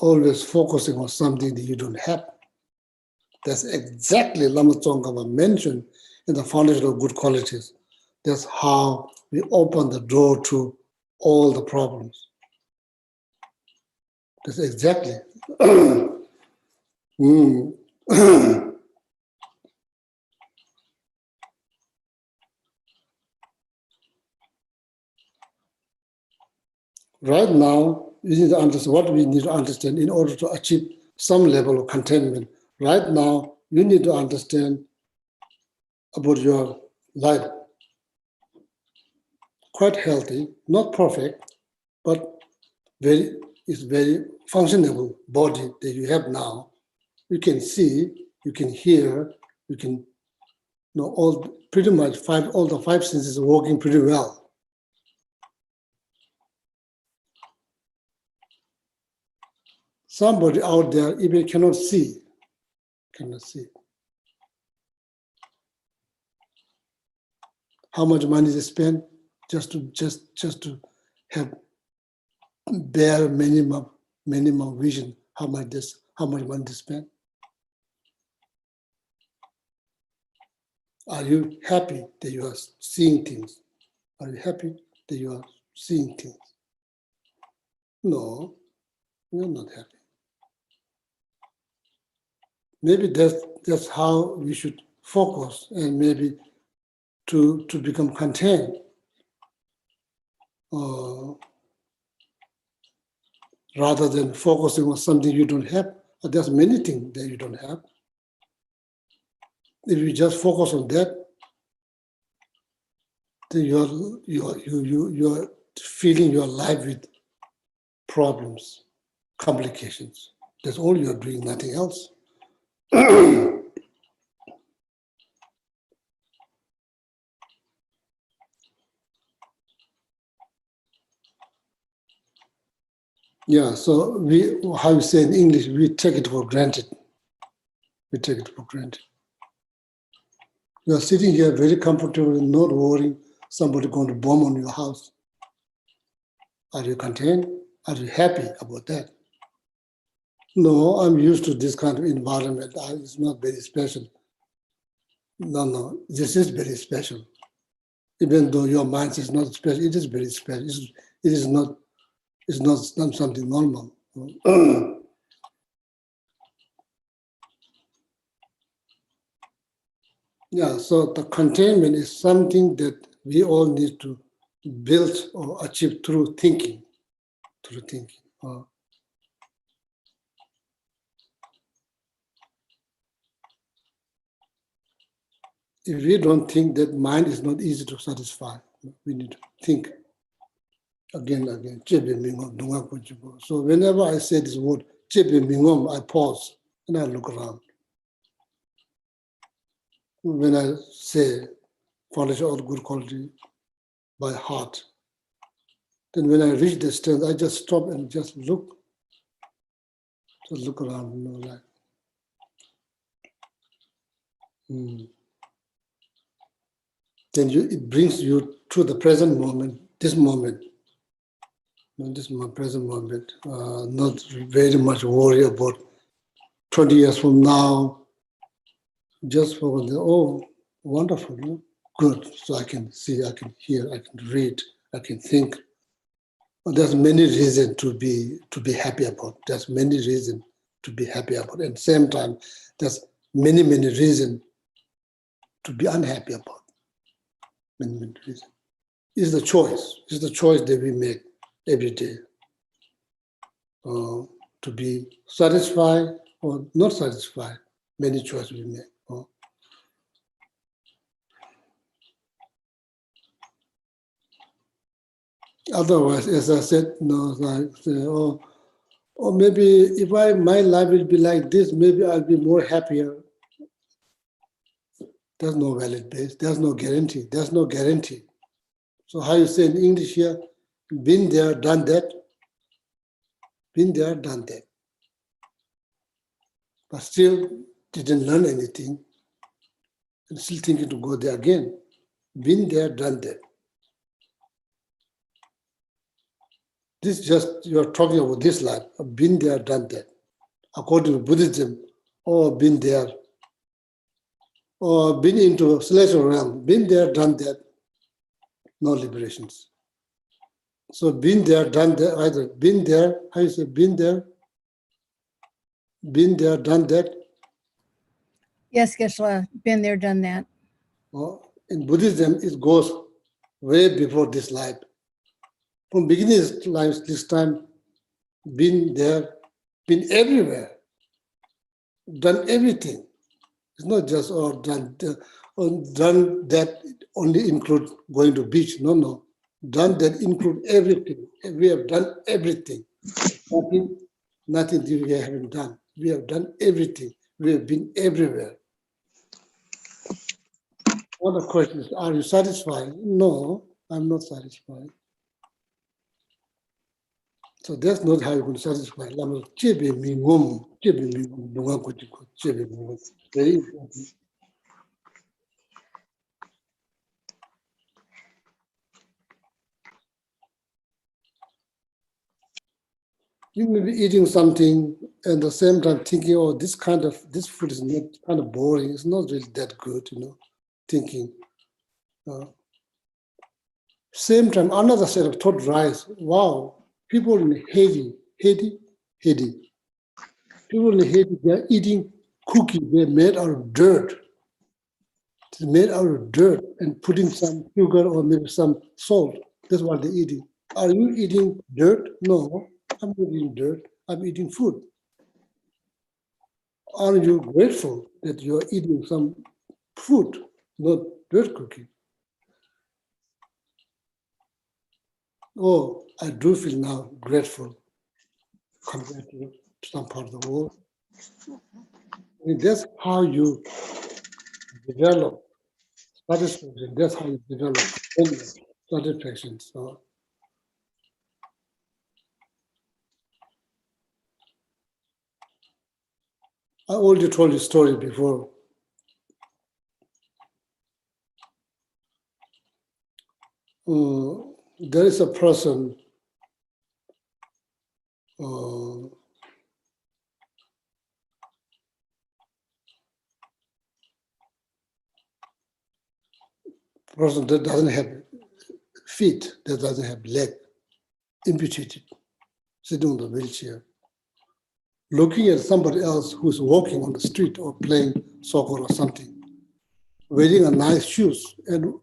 always focusing on something that you don't have. That's exactly Lama Tsongkhapa mentioned in the Foundation of Good Qualities. That's how we open the door to all the problems. That's exactly. Right now, we need to understand what we need to understand in order to achieve some level of contentment. Right now, you need to understand about your life. Quite healthy, not perfect, but it's very functionable body that you have now. You can see, you can hear, you can know all pretty much all the five senses are working pretty well. Somebody out there even cannot see. How much money they spend just to have bare minimum vision. How much money they spend? Are you happy that you are seeing things? Are you happy that you are seeing things? No, you're not happy. Maybe that's how we should focus, and maybe to become content. Rather than focusing on something you don't have. There's many things that you don't have. If you just focus on that, then you're filling your life with problems, complications. That's all you're doing, nothing else. Yeah, so how you say in English, we take it for granted. We take it for granted. You are sitting here very comfortable, not worrying somebody going to bomb on your house. Are you content? Are you happy about that? No, I'm used to this kind of environment. It's not very special. No, this is very special. Even though your mind is not special, it is very special. It's not something normal. Yeah, so the containment is something that we all need to build or achieve through thinking. If we don't think, that mind is not easy to satisfy. We need to think again. So whenever I say this word, I pause and I look around. When I say Foundation of Good Quality by heart, then when I reach the strength, I just stop and just look around, like. Mm. Then it brings you to the present moment, this moment. This is my present moment. Not very much worry about 20 years from now. Just for the, oh, wonderful, no? Good. So I can see, I can hear, I can read, I can think. Well, there's many reasons to be happy about. There's many reasons to be happy about. At the same time, there's many reasons to be unhappy about. Many reasons. It's the choice. It's the choice that we make every day. To be satisfied or not satisfied. Many choices we make. Otherwise, as I said, no, like, or maybe if my life will be like this, maybe I'll be more happier. There's no valid base. There's no guarantee. There's no guarantee. So how you say in English here, been there, done that. Been there, done that. But still didn't learn anything. And still thinking to go there again. Been there, done that. This just, you're talking about this life. Been there, done that. According to Buddhism, or been there, or been into celestial realm, been there, done that, no liberations. So been there, done that, either been there, how you say, been there, done that. Yes, Geshe-la, been there, done that. Or in Buddhism, it goes way before this life. From beginning of life, this time, been there, been everywhere, done everything. It's not just done that only include going to beach. No. Done that include everything. We have done everything. Nothing we haven't done. We have done everything. We have been everywhere. One of the questions, are you satisfied? No, I'm not satisfied. So that's not how you can satisfy. Very important. You may be eating something and at the same time thinking, oh, this food is not kind of boring. It's not really that good, thinking. Same time, another set of thought rise. Wow, people in Haiti. People in Haiti, they're eating cookies. They're made out of dirt. It's made out of dirt and putting some sugar or maybe some salt. That's what they're eating. Are you eating dirt? No, I'm not eating dirt. I'm eating food. Are you grateful that you're eating some food, not dirt cookie? Oh, I do feel now grateful compared to some part of the world. I mean, that's how you develop satisfaction. That's how you develop satisfaction. So I already told you a story before. There is a person that doesn't have feet, that doesn't have leg, amputated, sitting on the wheelchair, looking at somebody else who's walking on the street or playing soccer or something, wearing a nice shoes and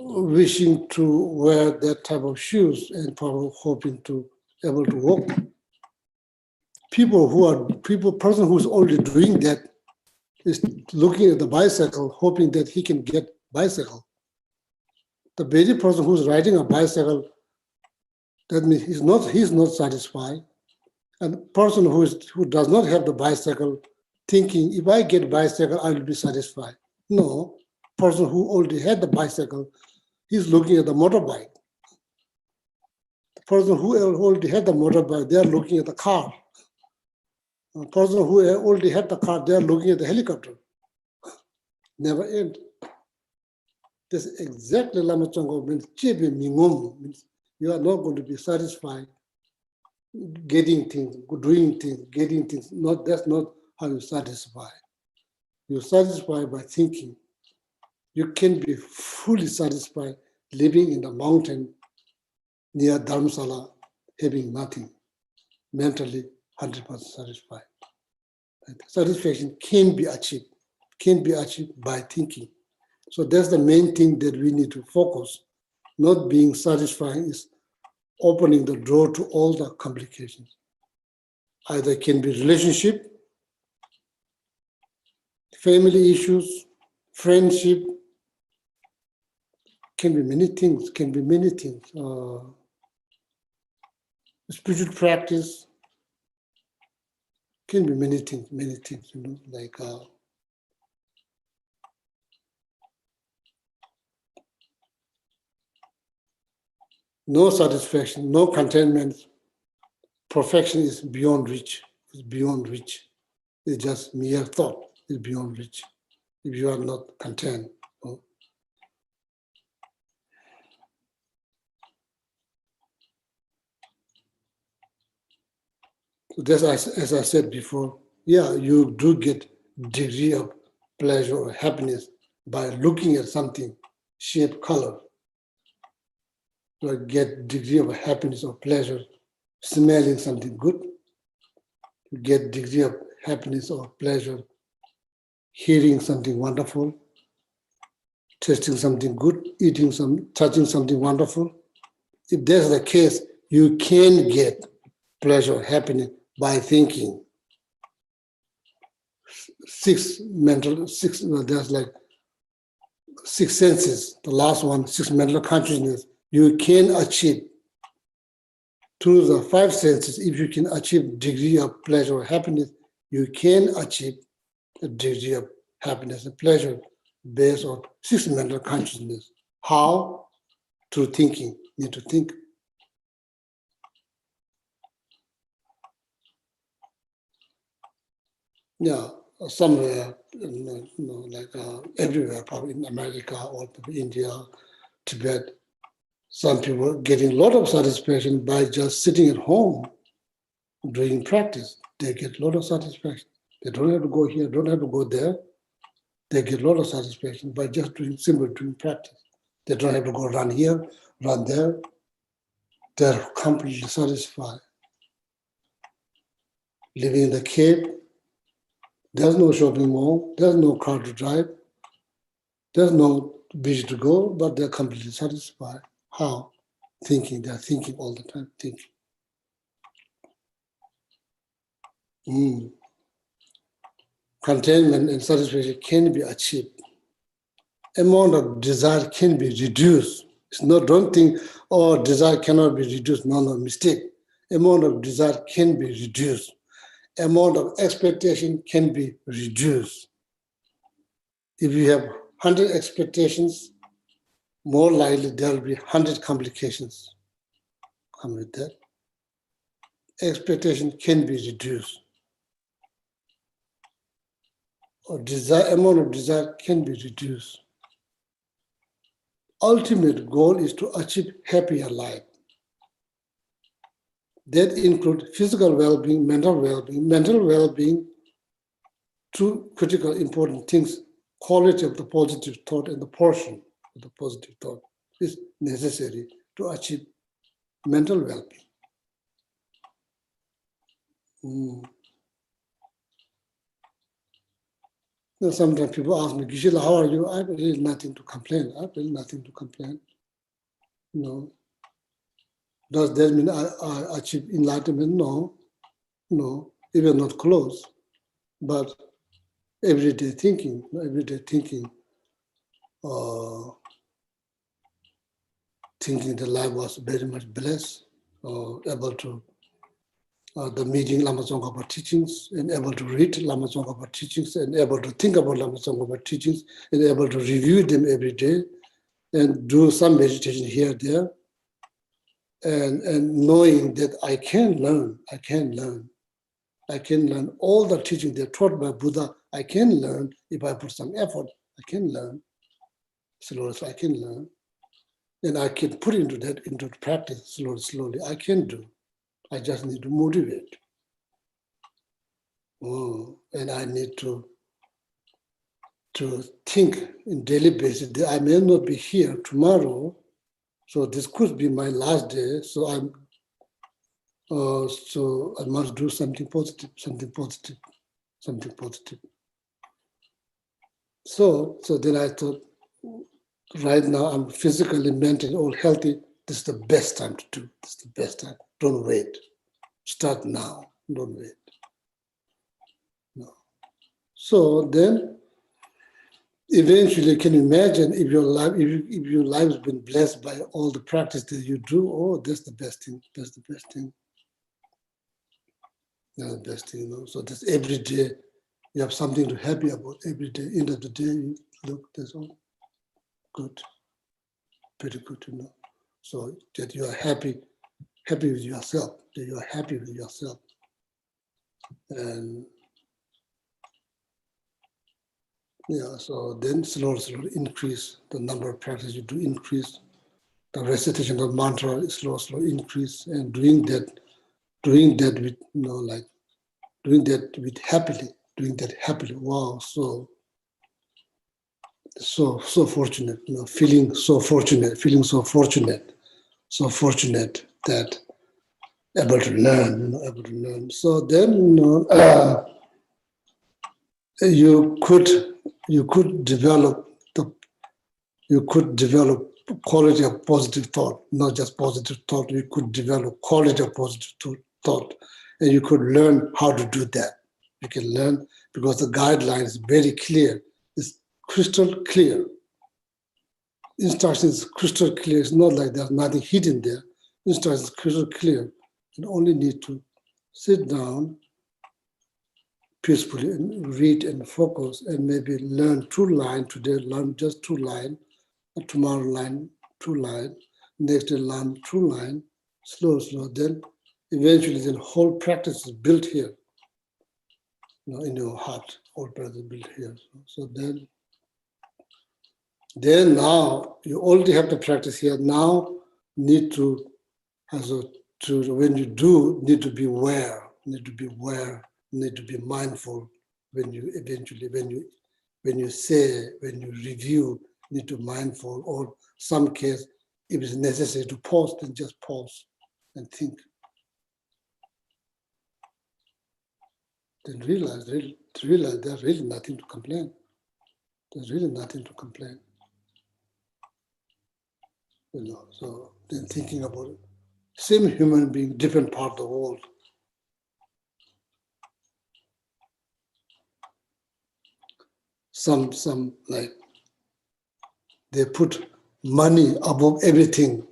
wishing to wear that type of shoes and probably hoping to able to walk. Person who's already doing that is looking at the bicycle, hoping that he can get bicycle. The very person who's riding a bicycle, that means he's not satisfied. And the person who does not have the bicycle, thinking if I get bicycle, I will be satisfied. No, person who already had the bicycle, he's looking at the motorbike. The person who already had the motorbike, they're looking at the car. The person who already had the car, they're looking at the helicopter. never end. That's exactly Lama Tsongkhapa means chibi mingom, means you are not going to be satisfied getting things, doing things, getting things. Not that's not how you satisfy. You satisfy by thinking. You can be fully satisfied living in the mountain near Dharamsala, having nothing, mentally 100% satisfied. Right? Satisfaction can be achieved by thinking. So that's the main thing that we need to focus. Not being satisfying is opening the door to all the complications. Either it can be relationship, family issues, friendship, can be many things, spiritual practice, can be many things, you know, like no satisfaction, no contentment, perfection is beyond reach, It's just mere thought, it's beyond reach if you are not content. You know. So that's as I said before, yeah, you do get degree of pleasure or happiness by looking at something, shape, color. You get degree of happiness or pleasure smelling something good. You get degree of happiness or pleasure hearing something wonderful, tasting something good, touching something wonderful. If that's the case, you can get pleasure or happiness by thinking. There's like 6 senses. The last one, 6 mental consciousness. You can achieve through the 5 senses. If you can achieve degree of pleasure or happiness, you can achieve a degree of happiness and pleasure based on 6 mental consciousness. How? Through thinking. You need to think. Yeah, somewhere, like everywhere, probably in America or India, Tibet, some people are getting a lot of satisfaction by just sitting at home doing practice. They get a lot of satisfaction. They don't have to go here, don't have to go there. They get a lot of satisfaction by just doing practice. They don't have to go run here, run there. They're completely satisfied. Living in the cave, there's no shopping mall, there's no car to drive, there's no beach to go, but they're completely satisfied. How? Thinking, they're thinking all the time, thinking. Contentment and satisfaction can be achieved. Amount of desire can be reduced. It's not, don't think, oh, desire cannot be reduced. No, mistake. Amount of desire can be reduced. Amount of expectation can be reduced. If you have 100 expectations, more likely there will be 100 complications. Come with that. Expectation can be reduced. Or amount of desire can be reduced. Ultimate goal is to achieve happier life. That includes physical well-being, mental well-being, 2 critical important things, quality of the positive thought and the portion of the positive thought is necessary to achieve mental well-being. Now, sometimes people ask me, Gishila, how are you? I have really nothing to complain. No. Does that mean I achieve enlightenment? No, even not close. But everyday thinking, thinking the life was very much blessed, able to the meeting Lama Tsongkhapa teachings, and able to read Lama Tsongkhapa teachings, and able to think about Lama Tsongkhapa teachings, and able to review them every day, and do some meditation here and there, and knowing that I can learn all the teachings that taught by Buddha. I can learn if I put some effort. I can learn. Slowly, I can learn. And I can put into practice slowly. I can do. I just need to motivate. And I need to think in daily basis that I may not be here tomorrow, so this could be my last day. So I must do something positive. So then I thought, right now I'm physically, mentally all healthy. This is the best time to do. This is the best time. Don't wait. Start now. Don't wait. No. So then, eventually, can you imagine if your life has been blessed by all the practice that you do? Oh, that's the best thing. That's the best thing. That's the best thing, you know. So that's every day you have something to happy about. Every day, end of the day, you look. That's all good. Pretty good to know. So that you are happy with yourself. That you are happy with yourself, and yeah. So then slowly increase the number of practice you do. Increase the recitation of mantra is slowly increase, and doing that with doing that with happily. Wow, so fortunate, feeling so fortunate that able to learn. So then you could develop quality of positive thought, not just positive thought. You could develop quality of positive thought, and you could learn how to do that. You can learn because the guideline is very clear. It's crystal clear. Instructions crystal clear. It's not like there's nothing hidden there. Instructions crystal clear. You only need to sit down peacefully and read and focus and maybe learn 2 lines today, learn just 2 lines, tomorrow learn 2 lines, next day learn 2 lines, slow. Then eventually the whole practice is built here, in your heart, whole practice is built here. So then now you already have the practice here. Now need to, when you do, need to be aware, need to be mindful when you say, when you review, need to be mindful, or some case, if it's necessary to pause, then just pause and think. Then realize there's really nothing to complain. There's really nothing to complain. So then thinking about it. Same human being, different part of the world. Some like they put money above everything.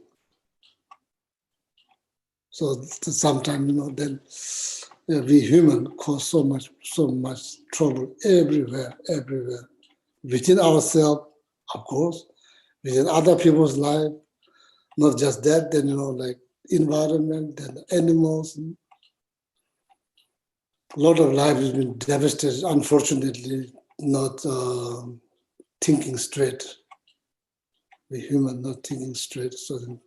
So sometimes, then we human cause so much trouble everywhere. Within ourselves, of course, within other people's life. Not just that, then like environment, then animals. A lot of life has been devastated, unfortunately, not thinking straight. We human not thinking straight, so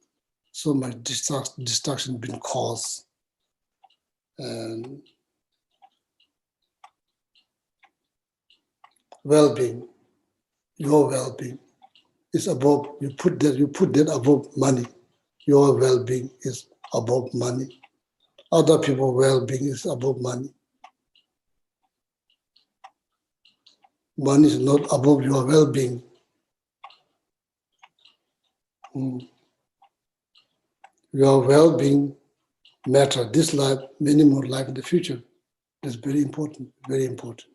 much destruction been caused. And well-being, your well-being is above, you put that above money. Your well-being is above money. Other people's well-being is above money. Money is not above your well-being. Your well-being matter. This life, many more life in the future. That's very important, very important.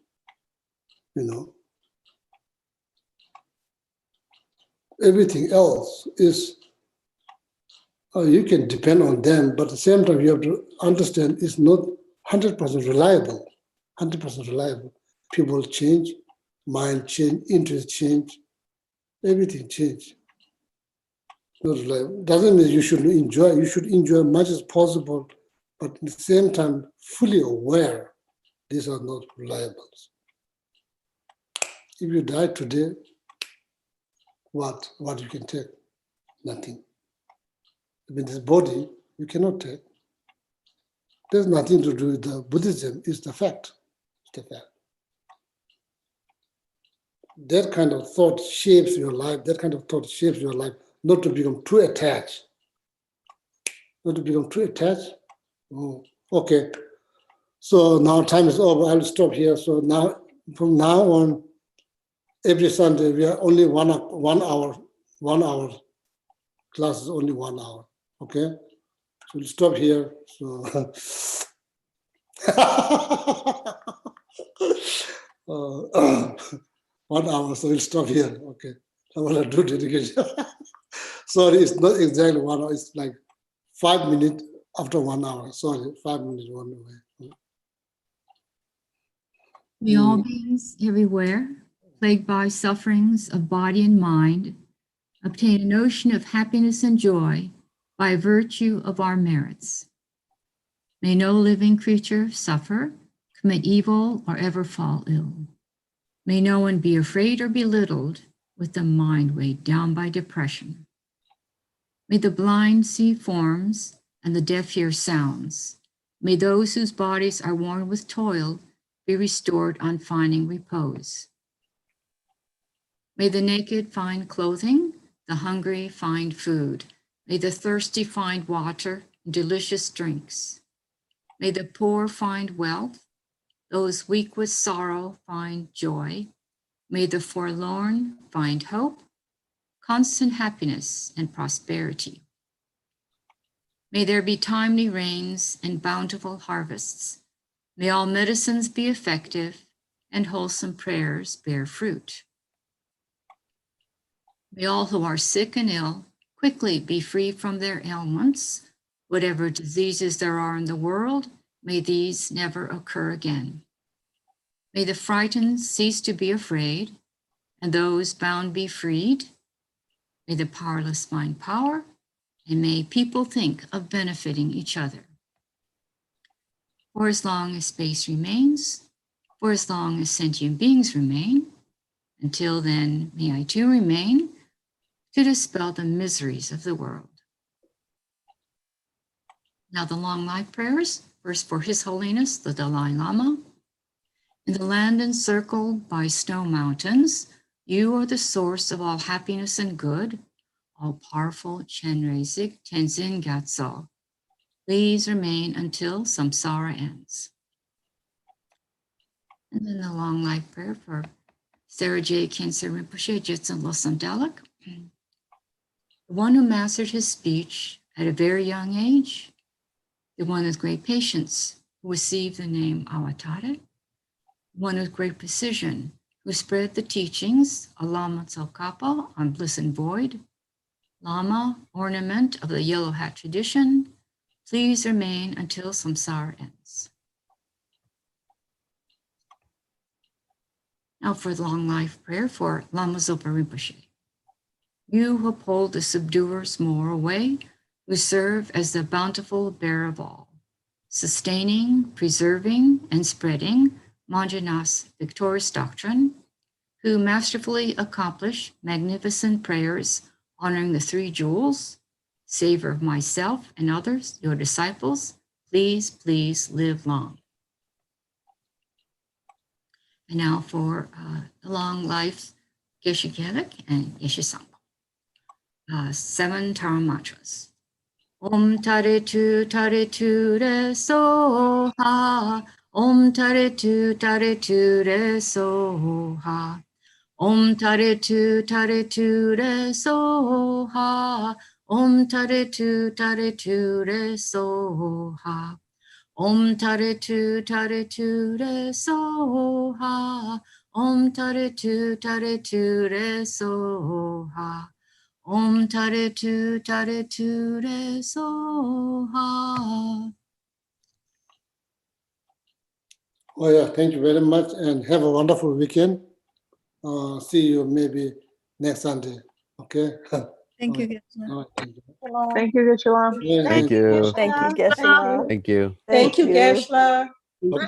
Everything else is, you can depend on them, but at the same time you have to understand it's not 100% reliable. 100% reliable. People change, mind change, interest change, everything change. Not reliable. Doesn't mean you should enjoy. You should enjoy as much as possible, but at the same time, fully aware these are not reliable. If you die today, what you can take? Nothing. With this body, you cannot take. There's nothing to do with the Buddhism, it's the fact. It's the fact. That kind of thought shapes your life, not to become too attached. Not to become too attached. Oh, okay. So now time is over. I'll stop here. So now, from now on, every Sunday we are only 1 hour. 1 hour. Class is only 1 hour. Okay. So we'll stop here. So 1 hour. So we'll stop here. Okay. I want to do dedication. Sorry, it's not exactly 1 hour. It's like 5 minutes after 1 hour. Sorry, 5 minutes one way. May all beings everywhere, plagued by sufferings of body and mind, obtain an ocean of happiness and joy by virtue of our merits. May no living creature suffer, commit evil, or ever fall ill. May no one be afraid or belittled with the mind weighed down by depression. May the blind see forms and the deaf hear sounds. May those whose bodies are worn with toil be restored on finding repose. May the naked find clothing, the hungry find food. May the thirsty find water and delicious drinks. May the poor find wealth, those weak with sorrow find joy. May the forlorn find hope, constant happiness and prosperity. May there be timely rains and bountiful harvests. May all medicines be effective and wholesome prayers bear fruit. May all who are sick and ill quickly be free from their ailments. Whatever diseases there are in the world, may these never occur again. May the frightened cease to be afraid, and those bound be freed. May the powerless find power, and may people think of benefiting each other. For as long as space remains, for as long as sentient beings remain, until then, may I too remain to dispel the miseries of the world. Now the long life prayers, first for His Holiness, the Dalai Lama. In the land encircled by snow mountains, you are the source of all happiness and good, all-powerful Chenrezig Tenzin Gyatso. Please remain until samsara ends. And then the long life prayer for Sarah J. Khyentse Rinpoche, Jitsun Losam Dalek. The one who mastered his speech at a very young age, the one with great patience who received the name Awatare, the one with great precision who spread the teachings of Lama Tsongkhapa on bliss and void, Lama, ornament of the yellow hat tradition, please remain until samsara ends. Now for the long life prayer for Lama Zopa Rinpoche. You who uphold the subduer's moral way, who serve as the bountiful bearer of all, sustaining, preserving, and spreading Manjana's victorious doctrine, who masterfully accomplish magnificent prayers honoring the three jewels, savor of myself and others, your disciples, please, please live long. And now for the long life, Geshe Gelek and Geshe Sangpo. 7 Tara mantras. Om Tare Tu Re So Ha. Om Tare Tu Re So Ha. Om Tare Tu Re So Ha. Om Tare Tu Re So Ha. Om Tare Tu Re So Ha. Om Tare Tu Re So Ha. Om Tare Tu Re So Ha. Oh yeah, thank you very much and have a wonderful weekend. See you maybe next Sunday. Okay? Thank you, Okay. Geshe. All right, thank you. Thank you, Geshe-la. Yeah, Thank you. Thank you, Geshe-la. Geshe-la. Thank you. Thank you, Geshe-la. Okay.